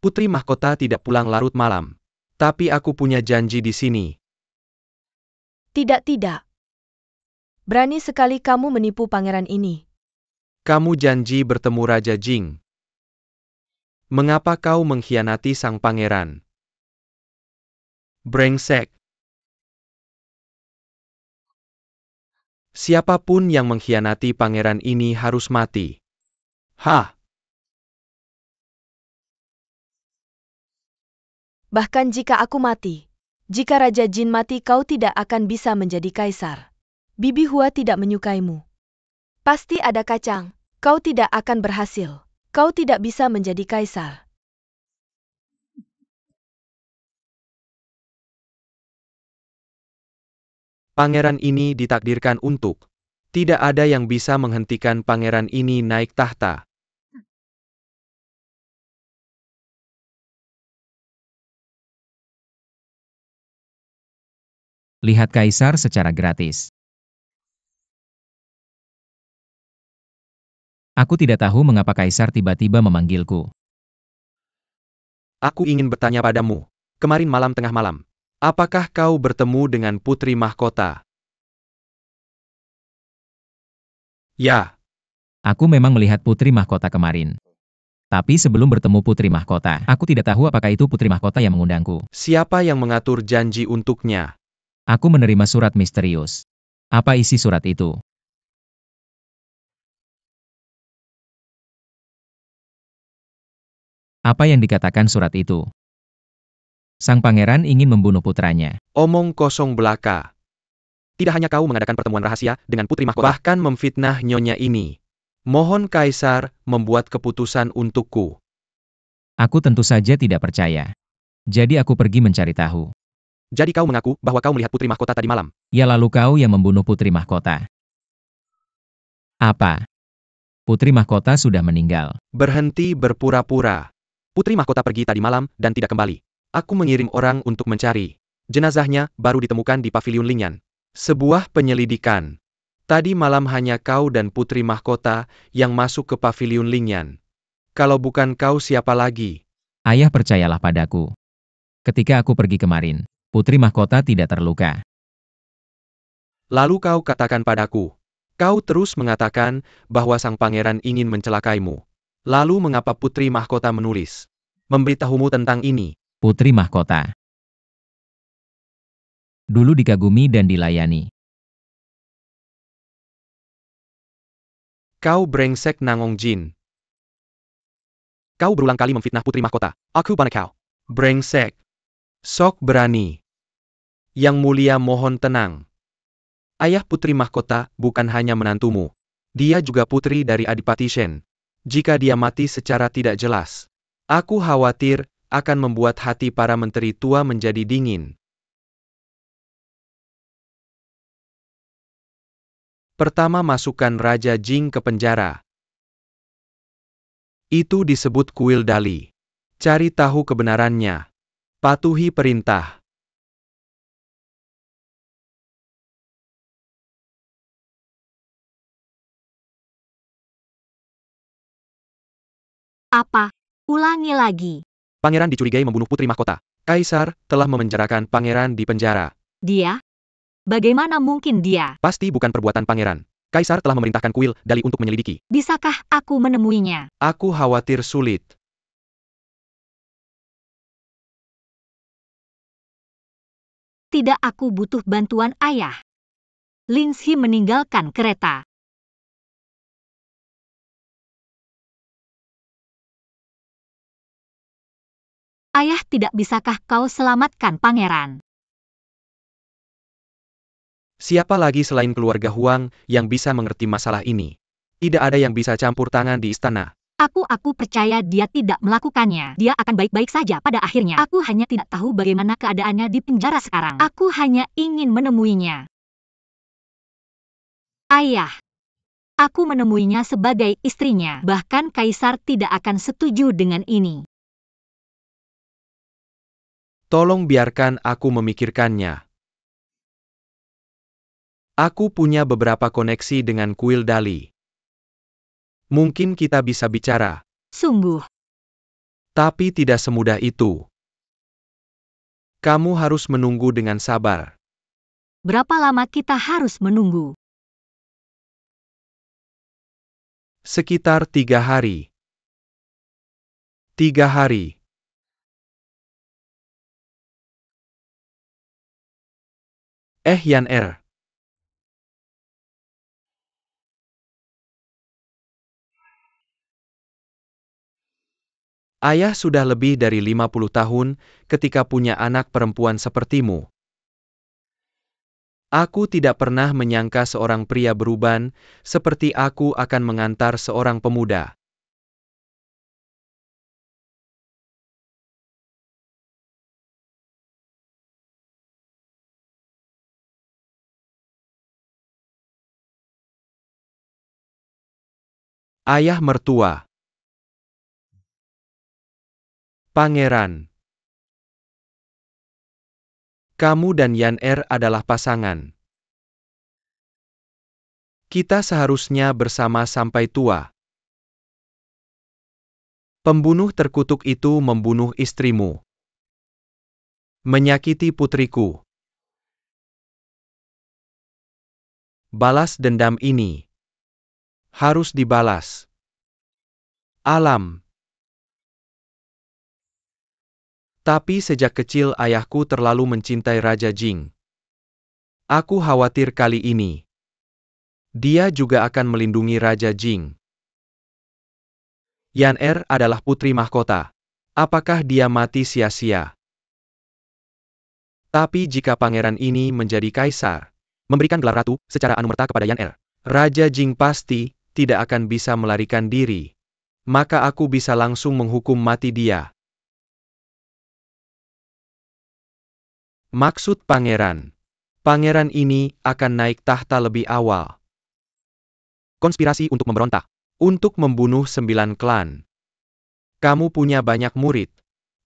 [SPEAKER 2] Putri Mahkota tidak pulang larut malam. Tapi aku punya janji di sini.
[SPEAKER 3] Tidak. Berani sekali kamu menipu pangeran ini.
[SPEAKER 2] Kamu janji bertemu Raja Jing. Mengapa kau mengkhianati sang pangeran? Brengsek. Siapapun yang mengkhianati pangeran ini harus mati. Hah?
[SPEAKER 3] Bahkan jika aku mati, jika Raja Jin mati kau tidak akan bisa menjadi kaisar. Bibi Hua tidak menyukaimu. Pasti ada kacang. Kau tidak akan berhasil. Kau tidak bisa menjadi kaisar.
[SPEAKER 2] Pangeran ini ditakdirkan untuk. Tidak ada yang bisa menghentikan pangeran ini naik tahta.
[SPEAKER 4] Lihat kaisar secara gratis. Aku tidak tahu mengapa kaisar tiba-tiba memanggilku.
[SPEAKER 2] Aku ingin bertanya padamu. Kemarin malam tengah malam. Apakah kau bertemu dengan Putri Mahkota? Ya.
[SPEAKER 4] Aku memang melihat Putri Mahkota kemarin. Tapi sebelum bertemu Putri Mahkota, aku tidak tahu apakah itu Putri Mahkota yang mengundangku.
[SPEAKER 2] Siapa yang mengatur janji untuknya?
[SPEAKER 4] Aku menerima surat misterius. Apa isi surat itu? Apa yang dikatakan surat itu? Sang pangeran ingin membunuh putranya.
[SPEAKER 2] Omong kosong belaka. Tidak hanya kau mengadakan pertemuan rahasia dengan Putri Mahkota, bahkan memfitnah nyonya ini. Mohon Kaisar membuat keputusan untukku.
[SPEAKER 4] Aku tentu saja tidak percaya. Jadi aku pergi mencari tahu.
[SPEAKER 2] Jadi kau mengaku bahwa kau melihat Putri Mahkota tadi malam?
[SPEAKER 4] Ya lalu kau yang membunuh Putri Mahkota. Apa? Putri Mahkota sudah meninggal.
[SPEAKER 2] Berhenti berpura-pura. Putri Mahkota pergi tadi malam dan tidak kembali. Aku mengirim orang untuk mencari. Jenazahnya baru ditemukan di Paviliun Lingyan. Sebuah penyelidikan. Tadi malam hanya kau dan Putri Mahkota yang masuk ke Paviliun Lingyan. Kalau bukan kau siapa lagi?
[SPEAKER 4] Ayah percayalah padaku. Ketika aku pergi kemarin, Putri Mahkota tidak terluka.
[SPEAKER 2] Lalu kau katakan padaku. Kau terus mengatakan bahwa sang pangeran ingin mencelakaimu. Lalu mengapa Putri Mahkota menulis? Memberitahumu tentang ini.
[SPEAKER 4] Putri Mahkota dulu dikagumi dan dilayani.
[SPEAKER 2] Kau brengsek Nangong Jin. Kau berulang kali memfitnah Putri Mahkota. Aku panik kau. Brengsek. Sok berani. Yang mulia mohon tenang. Ayah Putri Mahkota bukan hanya menantumu. Dia juga putri dari Adipati Shen. Jika dia mati secara tidak jelas, aku khawatir akan membuat hati para menteri tua menjadi dingin. Pertama masukkan Raja Jing ke penjara. Itu disebut kuil Dali. Cari tahu kebenarannya. Patuhi perintah.
[SPEAKER 1] Apa? Ulangi lagi.
[SPEAKER 2] Pangeran dicurigai membunuh Putri Mahkota. Kaisar telah memenjarakan pangeran di penjara.
[SPEAKER 1] Dia? Bagaimana mungkin dia?
[SPEAKER 2] Pasti bukan perbuatan pangeran. Kaisar telah memerintahkan kuil Dali untuk menyelidiki.
[SPEAKER 1] Bisakah aku menemuinya?
[SPEAKER 2] Aku khawatir sulit.
[SPEAKER 1] Tidak, aku butuh bantuan ayah. Lindsay meninggalkan kereta. Ayah, tidak bisakah kau selamatkan pangeran?
[SPEAKER 2] Siapa lagi selain keluarga Huang yang bisa mengerti masalah ini? Tidak ada yang bisa campur tangan di istana.
[SPEAKER 1] Aku percaya dia tidak melakukannya. Dia akan baik-baik saja pada akhirnya. Aku hanya tidak tahu bagaimana keadaannya di penjara sekarang. Aku hanya ingin menemuinya. Ayah. Aku menemuinya sebagai istrinya. Bahkan Kaisar tidak akan setuju dengan ini.
[SPEAKER 2] Tolong biarkan aku memikirkannya. Aku punya beberapa koneksi dengan kuil Dali. Mungkin kita bisa bicara.
[SPEAKER 1] Sungguh.
[SPEAKER 2] Tapi tidak semudah itu. Kamu harus menunggu dengan sabar.
[SPEAKER 1] Berapa lama kita harus menunggu?
[SPEAKER 2] Sekitar 3 hari. 3 hari. Yan Er. Ayah sudah lebih dari 50 tahun ketika punya anak perempuan sepertimu. Aku tidak pernah menyangka seorang pria beruban seperti aku akan mengantar seorang pemuda. Ayah mertua. Pangeran. Kamu dan Yan Er adalah pasangan. Kita seharusnya bersama sampai tua. Pembunuh terkutuk itu membunuh istrimu. Menyakiti putriku. Balas dendam ini harus dibalas. Alam. Tapi sejak kecil ayahku terlalu mencintai Raja Jing. Aku khawatir kali ini dia juga akan melindungi Raja Jing. Yan Er adalah putri mahkota. Apakah dia mati sia-sia? Tapi jika pangeran ini menjadi kaisar, memberikan gelar ratu secara anumerta kepada Yan Er, Raja Jing pasti tidak akan bisa melarikan diri. Maka aku bisa langsung menghukum mati dia. Maksud pangeran. Pangeran ini akan naik tahta lebih awal. Konspirasi untuk memberontak. Untuk membunuh 9 klan. Kamu punya banyak murid.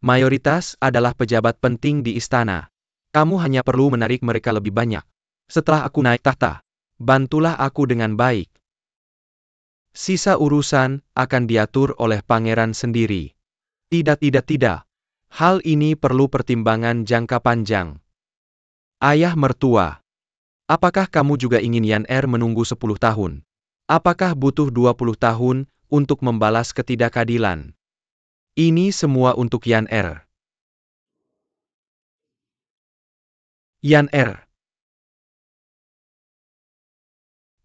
[SPEAKER 2] Mayoritas adalah pejabat penting di istana. Kamu hanya perlu menarik mereka lebih banyak. Setelah aku naik tahta, bantulah aku dengan baik. Sisa urusan akan diatur oleh pangeran sendiri. Tidak. Hal ini perlu pertimbangan jangka panjang. Ayah mertua. Apakah kamu juga ingin Yan Er menunggu 10 tahun? Apakah butuh 20 tahun untuk membalas ketidakadilan? Ini semua untuk Yan Er. Yan Er.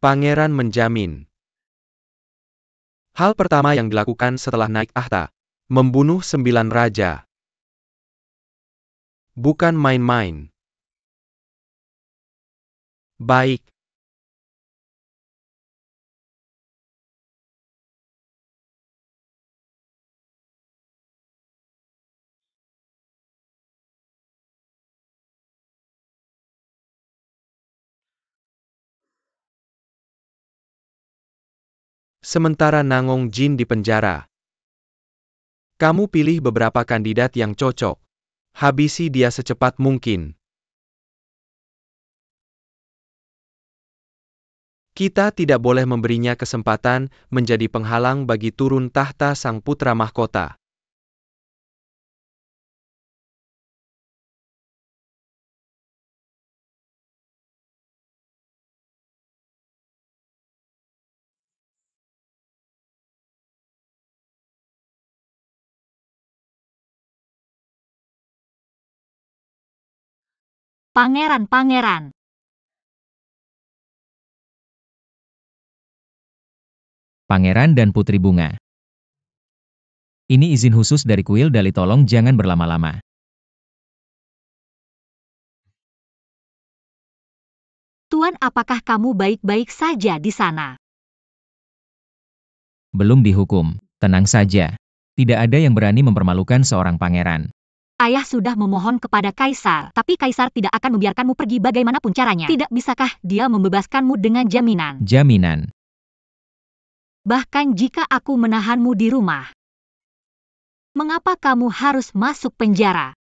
[SPEAKER 2] Pangeran menjamin. Hal pertama yang dilakukan setelah naik tahta, membunuh 9 raja. Bukan main-main. Baik. Sementara Nangong Jin di penjara. Kamu pilih beberapa kandidat yang cocok. Habisi dia secepat mungkin. Kita tidak boleh memberinya kesempatan menjadi penghalang bagi turun tahta sang putra mahkota.
[SPEAKER 1] Pangeran.
[SPEAKER 4] Pangeran dan Putri Bunga. Ini izin khusus dari kuil Dali, tolong jangan berlama-lama.
[SPEAKER 1] Tuan, apakah kamu baik-baik saja di sana?
[SPEAKER 4] Belum dihukum, tenang saja. Tidak ada yang berani mempermalukan seorang pangeran.
[SPEAKER 1] Ayah sudah memohon kepada Kaisar, tapi Kaisar tidak akan membiarkanmu pergi bagaimanapun caranya. Tidak bisakah dia membebaskanmu dengan jaminan?
[SPEAKER 4] Jaminan.
[SPEAKER 1] Bahkan jika aku menahanmu di rumah. Mengapa kamu harus masuk penjara?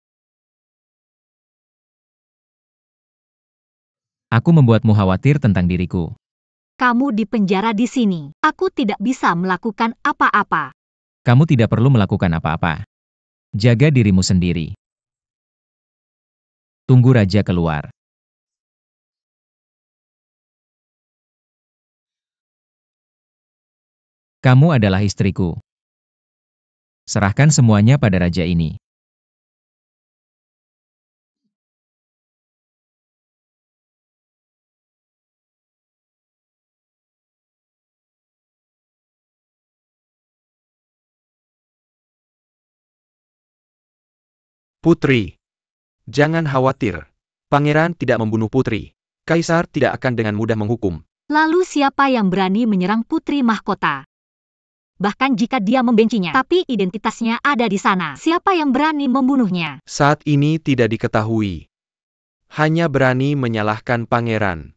[SPEAKER 4] Aku membuatmu khawatir tentang diriku.
[SPEAKER 1] Kamu di penjara di sini. Aku tidak bisa melakukan apa-apa.
[SPEAKER 4] Kamu tidak perlu melakukan apa-apa. Jaga dirimu sendiri. Tunggu raja keluar. Kamu adalah istriku. Serahkan semuanya pada raja ini.
[SPEAKER 2] Putri, jangan khawatir. Pangeran tidak membunuh putri. Kaisar tidak akan dengan mudah menghukum.
[SPEAKER 1] Lalu siapa yang berani menyerang putri mahkota? Bahkan jika dia membencinya, tapi identitasnya ada di sana. Siapa yang berani membunuhnya?
[SPEAKER 2] Saat ini tidak diketahui. Hanya berani menyalahkan pangeran.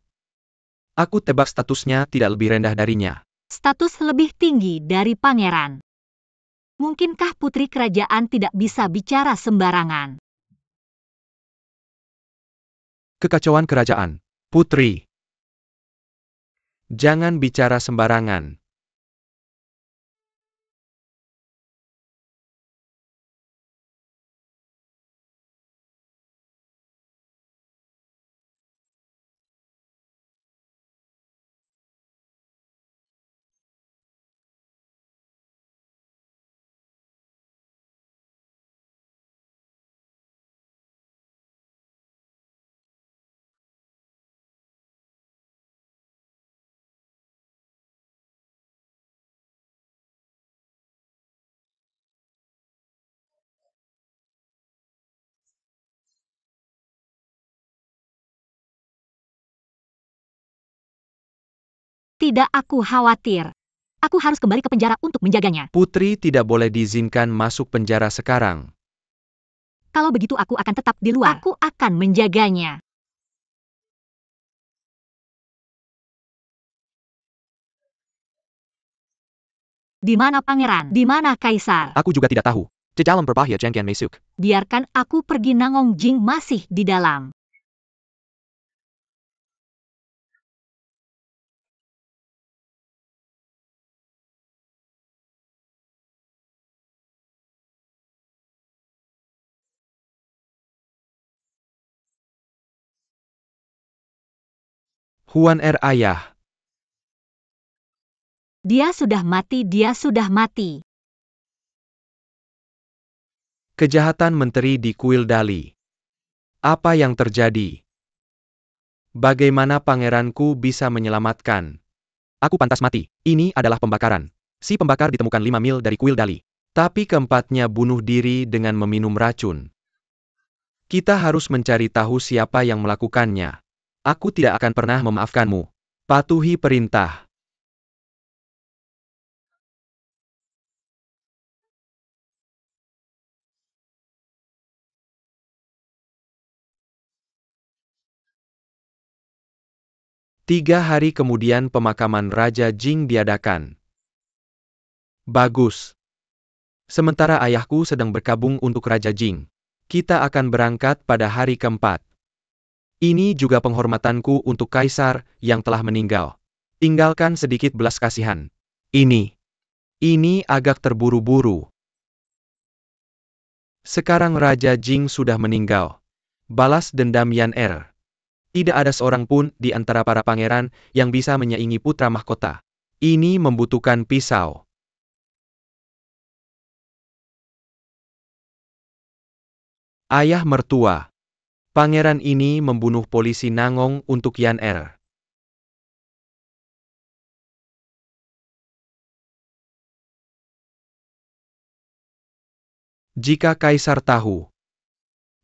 [SPEAKER 2] Aku tebak statusnya tidak lebih rendah darinya.
[SPEAKER 1] Status lebih tinggi dari pangeran. Mungkinkah putri kerajaan tidak bisa bicara sembarangan?
[SPEAKER 2] Kekacauan kerajaan. Putri, jangan bicara sembarangan.
[SPEAKER 1] Tidak, aku khawatir. Aku harus kembali ke penjara untuk menjaganya.
[SPEAKER 2] Putri tidak boleh diizinkan masuk penjara sekarang.
[SPEAKER 1] Kalau begitu aku akan tetap di luar. Aku akan menjaganya. Di mana pangeran? Di mana kaisar?
[SPEAKER 2] Aku juga tidak tahu. Di dalam berbahaya jangkian masuk.
[SPEAKER 1] Biarkan aku pergi. Nangong Jing masih di dalam.
[SPEAKER 2] Huan ayah.
[SPEAKER 1] Dia sudah mati, dia sudah mati.
[SPEAKER 2] Kejahatan menteri di kuil Dali. Apa yang terjadi? Bagaimana pangeranku bisa menyelamatkan? Aku pantas mati. Ini adalah pembakaran. Si pembakar ditemukan 5 mil dari kuil Dali. Tapi keempatnya bunuh diri dengan meminum racun. Kita harus mencari tahu siapa yang melakukannya. Aku tidak akan pernah memaafkanmu. Patuhi perintah. Tiga hari kemudian pemakaman Raja Jing diadakan. Bagus. Sementara ayahku sedang berkabung untuk Raja Jing. Kita akan berangkat pada hari keempat. Ini juga penghormatanku untuk Kaisar yang telah meninggal. Tinggalkan sedikit belas kasihan. Ini agak terburu-buru. Sekarang Raja Jing sudah meninggal. Balas dendam Yan Er. Tidak ada seorang pun di antara para pangeran yang bisa menyaingi putra mahkota. Ini membutuhkan pisau. Ayah mertua. Pangeran ini membunuh polisi Nangong untuk Yan Er. Jika Kaisar tahu,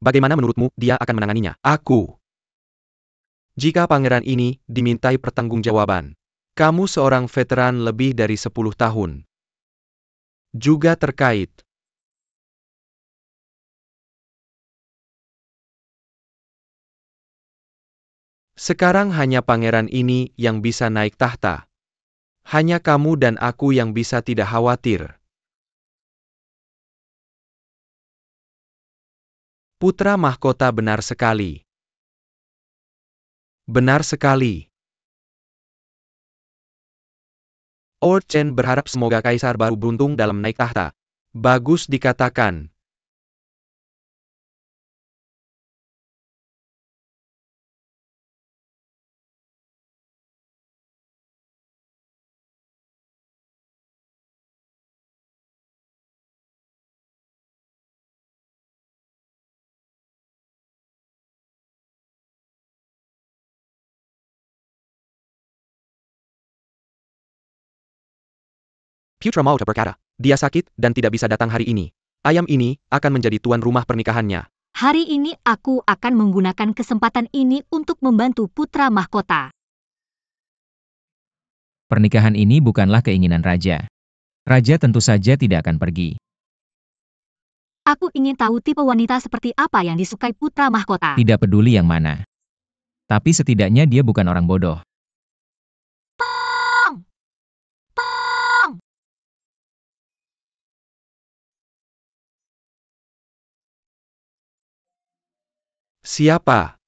[SPEAKER 2] bagaimana menurutmu dia akan menanganinya? Aku. Jika pangeran ini dimintai pertanggungjawaban, kamu seorang veteran lebih dari 10 tahun. Juga terkait. Sekarang hanya pangeran ini yang bisa naik tahta. Hanya kamu dan aku yang bisa tidak khawatir. Putra mahkota benar sekali. Benar sekali. Old Chen berharap semoga kaisar baru beruntung dalam naik tahta. Bagus dikatakan. Putra Mauta berkata, dia sakit dan tidak bisa datang hari ini. Ayam ini akan menjadi tuan rumah pernikahannya.
[SPEAKER 1] Hari ini aku akan menggunakan kesempatan ini untuk membantu putra mahkota.
[SPEAKER 4] Pernikahan ini bukanlah keinginan raja. Raja tentu saja tidak akan pergi.
[SPEAKER 1] Aku ingin tahu tipe wanita seperti apa yang disukai putra mahkota.
[SPEAKER 4] Tidak peduli yang mana. Tapi setidaknya dia bukan orang bodoh.
[SPEAKER 2] Siapa?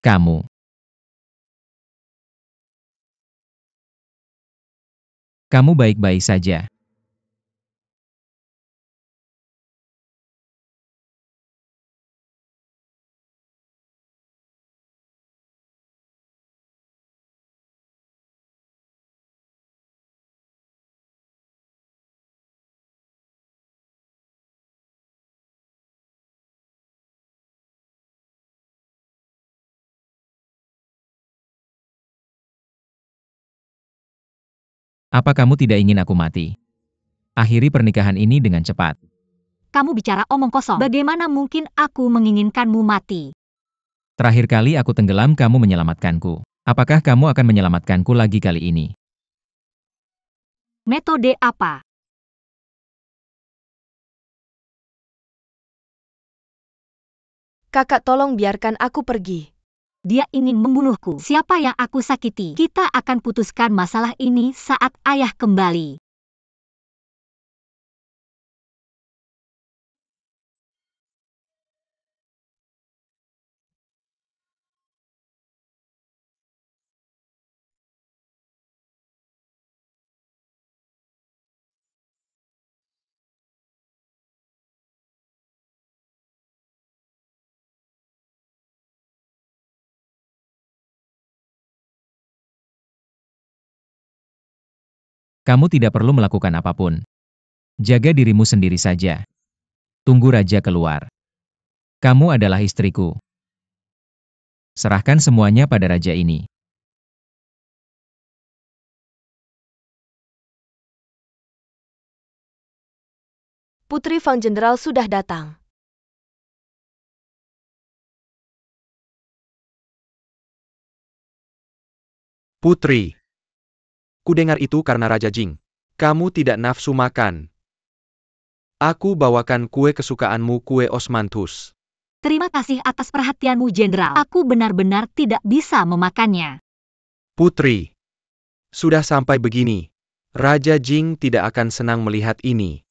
[SPEAKER 4] Kamu. Kamu baik-baik saja. Apa kamu tidak ingin aku mati? Akhiri pernikahan ini dengan cepat.
[SPEAKER 1] Kamu bicara omong kosong. Bagaimana mungkin aku menginginkanmu mati?
[SPEAKER 4] Terakhir kali aku tenggelam, kamu menyelamatkanku. Apakah kamu akan menyelamatkanku lagi kali ini?
[SPEAKER 1] Metode apa?
[SPEAKER 3] Kakak, tolong biarkan aku pergi.
[SPEAKER 1] Dia ingin membunuhku. Siapa yang aku sakiti? Kita akan putuskan masalah ini saat ayah kembali.
[SPEAKER 4] Kamu tidak perlu melakukan apapun. Jaga dirimu sendiri saja. Tunggu raja keluar. Kamu adalah istriku. Serahkan semuanya pada raja ini.
[SPEAKER 3] Putri Fang Jenderal sudah datang.
[SPEAKER 2] Putri. Kudengar itu karena Raja Jing. Kamu tidak nafsu makan. Aku bawakan kue kesukaanmu, kue osmanthus.
[SPEAKER 1] Terima kasih atas perhatianmu, Jenderal. Aku benar-benar tidak bisa memakannya.
[SPEAKER 2] Putri. Sudah sampai begini. Raja Jing tidak akan senang melihat ini.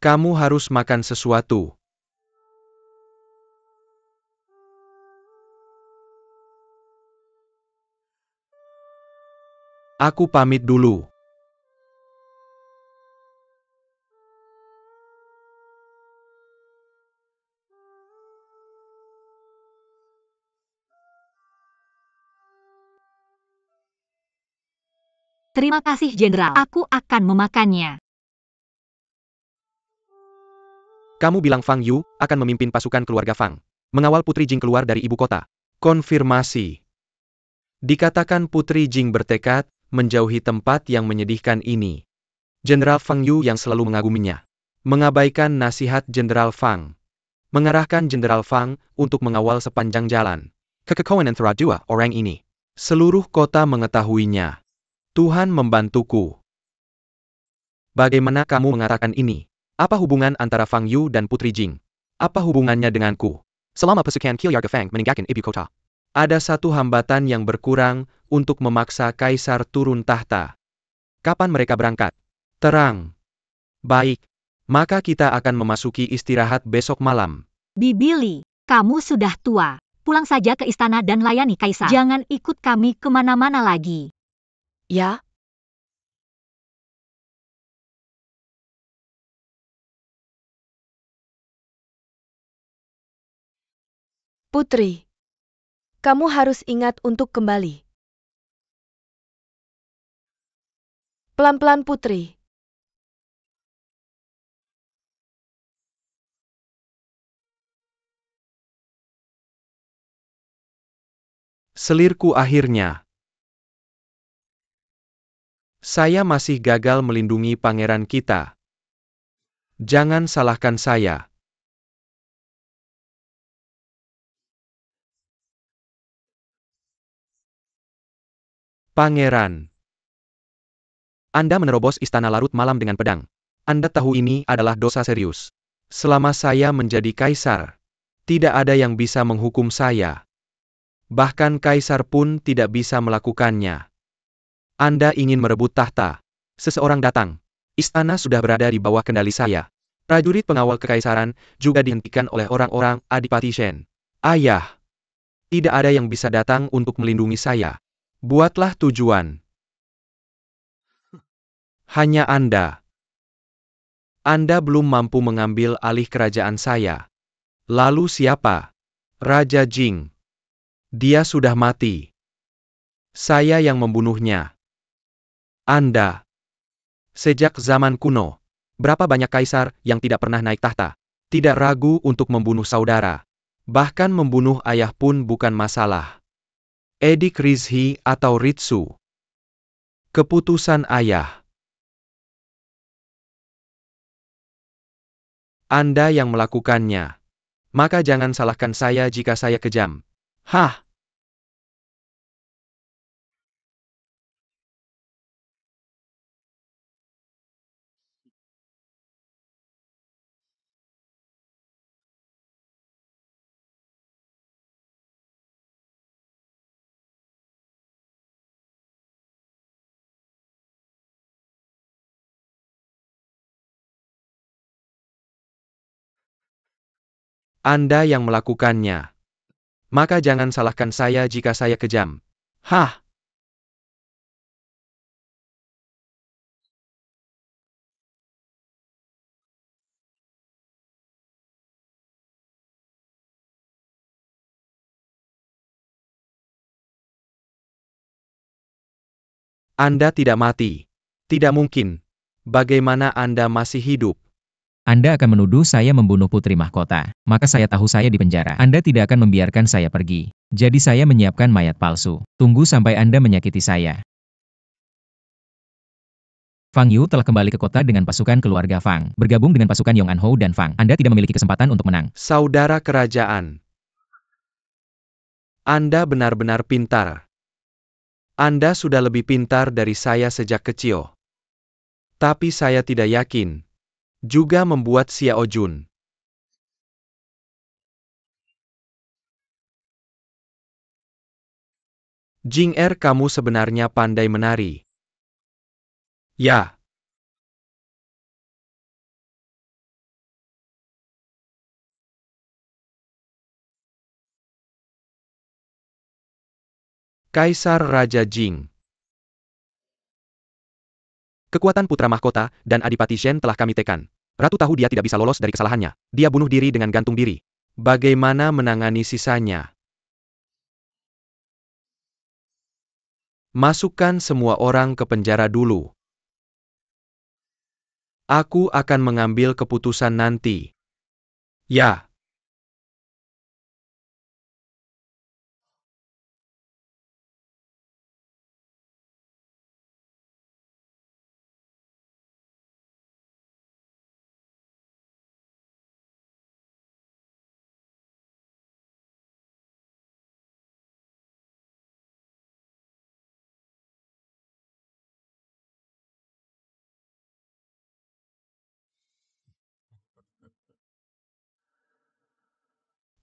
[SPEAKER 2] Kamu harus makan sesuatu. Aku pamit dulu.
[SPEAKER 1] Terima kasih, Jenderal. Aku akan memakannya.
[SPEAKER 2] Kamu bilang Fang Yu akan memimpin pasukan keluarga Fang. Mengawal Putri Jing keluar dari ibu kota. Konfirmasi. Dikatakan Putri Jing bertekad menjauhi tempat yang menyedihkan ini. Jenderal Fang Yu yang selalu mengaguminya. Mengabaikan nasihat Jenderal Fang. Mengarahkan Jenderal Fang untuk mengawal sepanjang jalan. Kekekauan antara dua orang ini. Seluruh kota mengetahuinya. Tuhan membantuku. Bagaimana kamu mengatakan ini? Apa hubungan antara Fang Yu dan Putri Jing? Apa hubungannya denganku? Selama pasukan Qilyarga Fang meninggalkan ibu kota, ada satu hambatan yang berkurang untuk memaksa kaisar turun tahta. Kapan mereka berangkat? Terang. Baik. Maka kita akan memasuki istirahat besok malam.
[SPEAKER 1] Bibi Li, kamu sudah tua. Pulang saja ke istana dan layani kaisar. Jangan ikut kami kemana-mana lagi.
[SPEAKER 3] Ya? Putri, kamu harus ingat untuk kembali. Pelan-pelan, Putri.
[SPEAKER 2] Selirku akhirnya. Saya masih gagal melindungi pangeran kita. Jangan salahkan saya. Pangeran. Anda menerobos istana larut malam dengan pedang. Anda tahu ini adalah dosa serius. Selama saya menjadi kaisar, tidak ada yang bisa menghukum saya. Bahkan kaisar pun tidak bisa melakukannya. Anda ingin merebut tahta. Seseorang datang. Istana sudah berada di bawah kendali saya. Prajurit pengawal kekaisaran juga dihentikan oleh orang-orang Adipati Shen. Ayah, tidak ada yang bisa datang untuk melindungi saya. Buatlah tujuan. Hanya Anda. Anda belum mampu mengambil alih kerajaan saya. Lalu siapa? Raja Jing. Dia sudah mati. Saya yang membunuhnya. Anda. Sejak zaman kuno, berapa banyak kaisar yang tidak pernah naik tahta, tidak ragu untuk membunuh saudara. Bahkan membunuh ayah pun bukan masalah. Edik Rizhi atau Ritsu. Keputusan ayah. Anda yang melakukannya. Maka jangan salahkan saya jika saya kejam. Hah? Anda yang melakukannya. Maka jangan salahkan saya jika saya kejam. Hah? Anda tidak mati. Tidak mungkin. Bagaimana Anda masih hidup?
[SPEAKER 4] Anda akan menuduh saya membunuh putri mahkota. Maka saya tahu saya di penjara. Anda tidak akan membiarkan saya pergi. Jadi saya menyiapkan mayat palsu. Tunggu sampai Anda menyakiti saya. Fang Yu telah kembali ke kota dengan pasukan keluarga Fang. Bergabung dengan pasukan Yong An Hou dan Fang. Anda tidak memiliki kesempatan untuk menang.
[SPEAKER 2] Saudara kerajaan. Anda benar-benar pintar. Anda sudah lebih pintar dari saya sejak kecil. Tapi saya tidak yakin. Juga membuat Xiao Jun. Jing Er, kamu sebenarnya pandai menari. Ya. Kaisar Raja Jing. Kekuatan putra mahkota dan Adipati Shen telah kami tekan. Ratu tahu dia tidak bisa lolos dari kesalahannya. Dia bunuh diri dengan gantung diri. Bagaimana menangani sisanya? Masukkan semua orang ke penjara dulu. Aku akan mengambil keputusan nanti. Ya.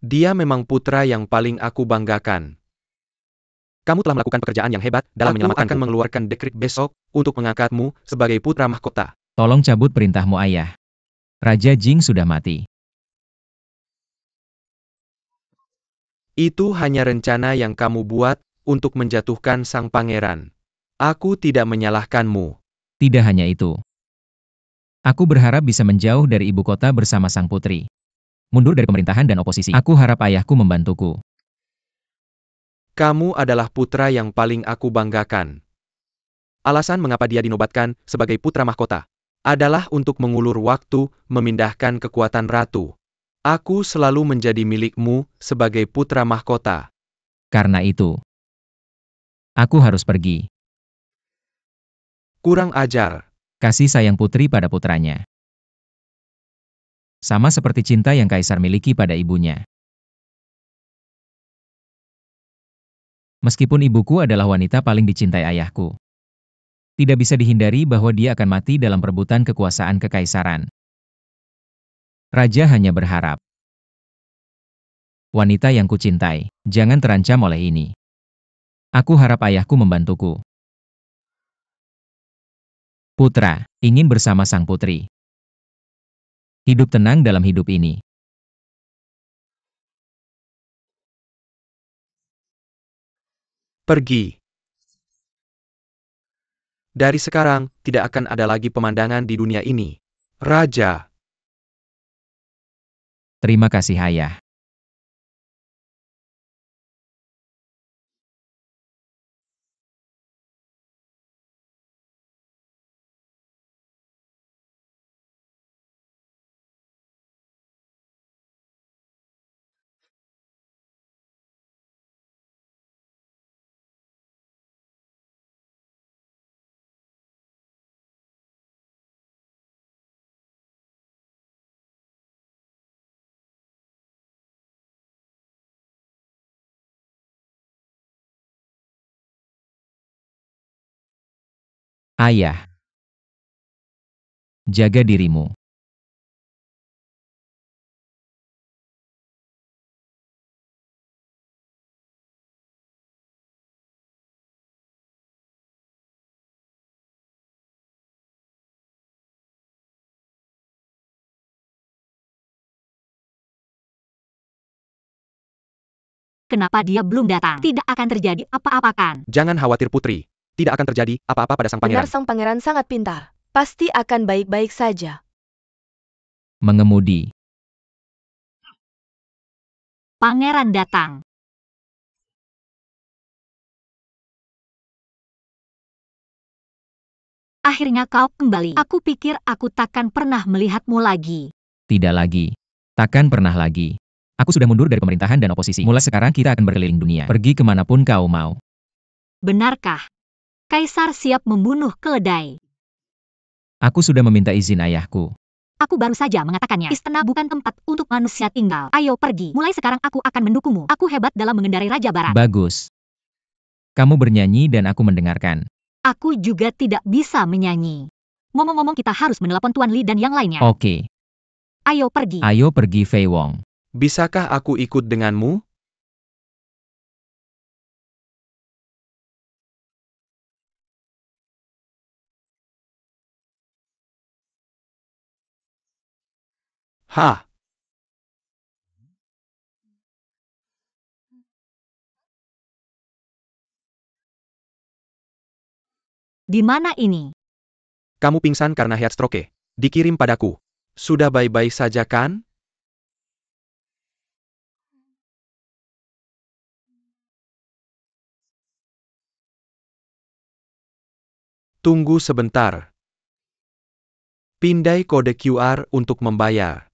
[SPEAKER 2] Dia memang putra yang paling aku banggakan. Kamu telah melakukan pekerjaan yang hebat dalam menyelamatkanku. Aku akan mengeluarkan dekret besok untuk mengangkatmu sebagai putra mahkota.
[SPEAKER 4] Tolong cabut perintahmu ayah. Raja Jing sudah mati.
[SPEAKER 2] Itu hanya rencana yang kamu buat untuk menjatuhkan sang pangeran. Aku tidak menyalahkanmu.
[SPEAKER 4] Tidak hanya itu. Aku berharap bisa menjauh dari ibu kota bersama sang putri. Mundur dari pemerintahan dan oposisi. Aku harap ayahku membantuku.
[SPEAKER 2] Kamu adalah putra yang paling aku banggakan. Alasan mengapa dia dinobatkan sebagai putra mahkota adalah untuk mengulur waktu, memindahkan kekuatan ratu. Aku selalu menjadi milikmu sebagai putra mahkota.
[SPEAKER 4] Karena itu, Aku harus pergi.
[SPEAKER 2] Kurang ajar.
[SPEAKER 4] Kasih sayang putri pada putranya. Sama seperti cinta yang kaisar miliki pada ibunya. Meskipun ibuku adalah wanita paling dicintai ayahku, tidak bisa dihindari bahwa dia akan mati dalam perebutan kekuasaan kekaisaran. Raja hanya berharap. Wanita yang kucintai, jangan terancam oleh ini. Aku harap ayahku membantuku. Putra, ingin bersama sang putri. Hidup tenang dalam hidup ini.
[SPEAKER 2] Pergi. Dari sekarang, tidak akan ada lagi pemandangan di dunia ini. Raja.
[SPEAKER 4] Terima kasih ayah. Ayah. Jaga dirimu.
[SPEAKER 1] Kenapa dia belum datang? Tidak akan terjadi apa-apa kan?
[SPEAKER 2] Jangan khawatir putri. Tidak akan terjadi apa-apa pada sang
[SPEAKER 3] Benar,
[SPEAKER 2] pangeran.
[SPEAKER 3] sang pangeran sangat pintar. Pasti akan baik-baik saja.
[SPEAKER 4] Mengemudi.
[SPEAKER 1] Pangeran datang. Akhirnya kau kembali. Aku pikir aku takkan pernah melihatmu lagi.
[SPEAKER 4] Tidak lagi. Takkan pernah lagi. Aku sudah mundur dari pemerintahan dan oposisi. Mulai sekarang kita akan berkeliling dunia. Pergi kemanapun kau mau.
[SPEAKER 1] Benarkah? Kaisar siap membunuh keledai.
[SPEAKER 4] Aku sudah meminta izin ayahku.
[SPEAKER 1] Aku baru saja mengatakannya. Istana bukan tempat untuk manusia tinggal. Ayo pergi. Mulai sekarang aku akan mendukungmu. Aku hebat dalam mengendarai Raja Barat.
[SPEAKER 4] Bagus. Kamu bernyanyi dan aku mendengarkan.
[SPEAKER 1] Aku juga tidak bisa menyanyi. Ngomong-ngomong kita harus menelepon Tuan Li dan yang lainnya.
[SPEAKER 4] Oke.
[SPEAKER 1] Ayo pergi.
[SPEAKER 4] Ayo pergi Fei Wong.
[SPEAKER 2] Bisakah aku ikut denganmu? Hah?
[SPEAKER 1] Di mana ini?
[SPEAKER 2] Kamu pingsan karena heat stroke. Dikirim padaku. Sudah baik-baik saja kan? Tunggu sebentar. Pindai kode QR untuk membayar.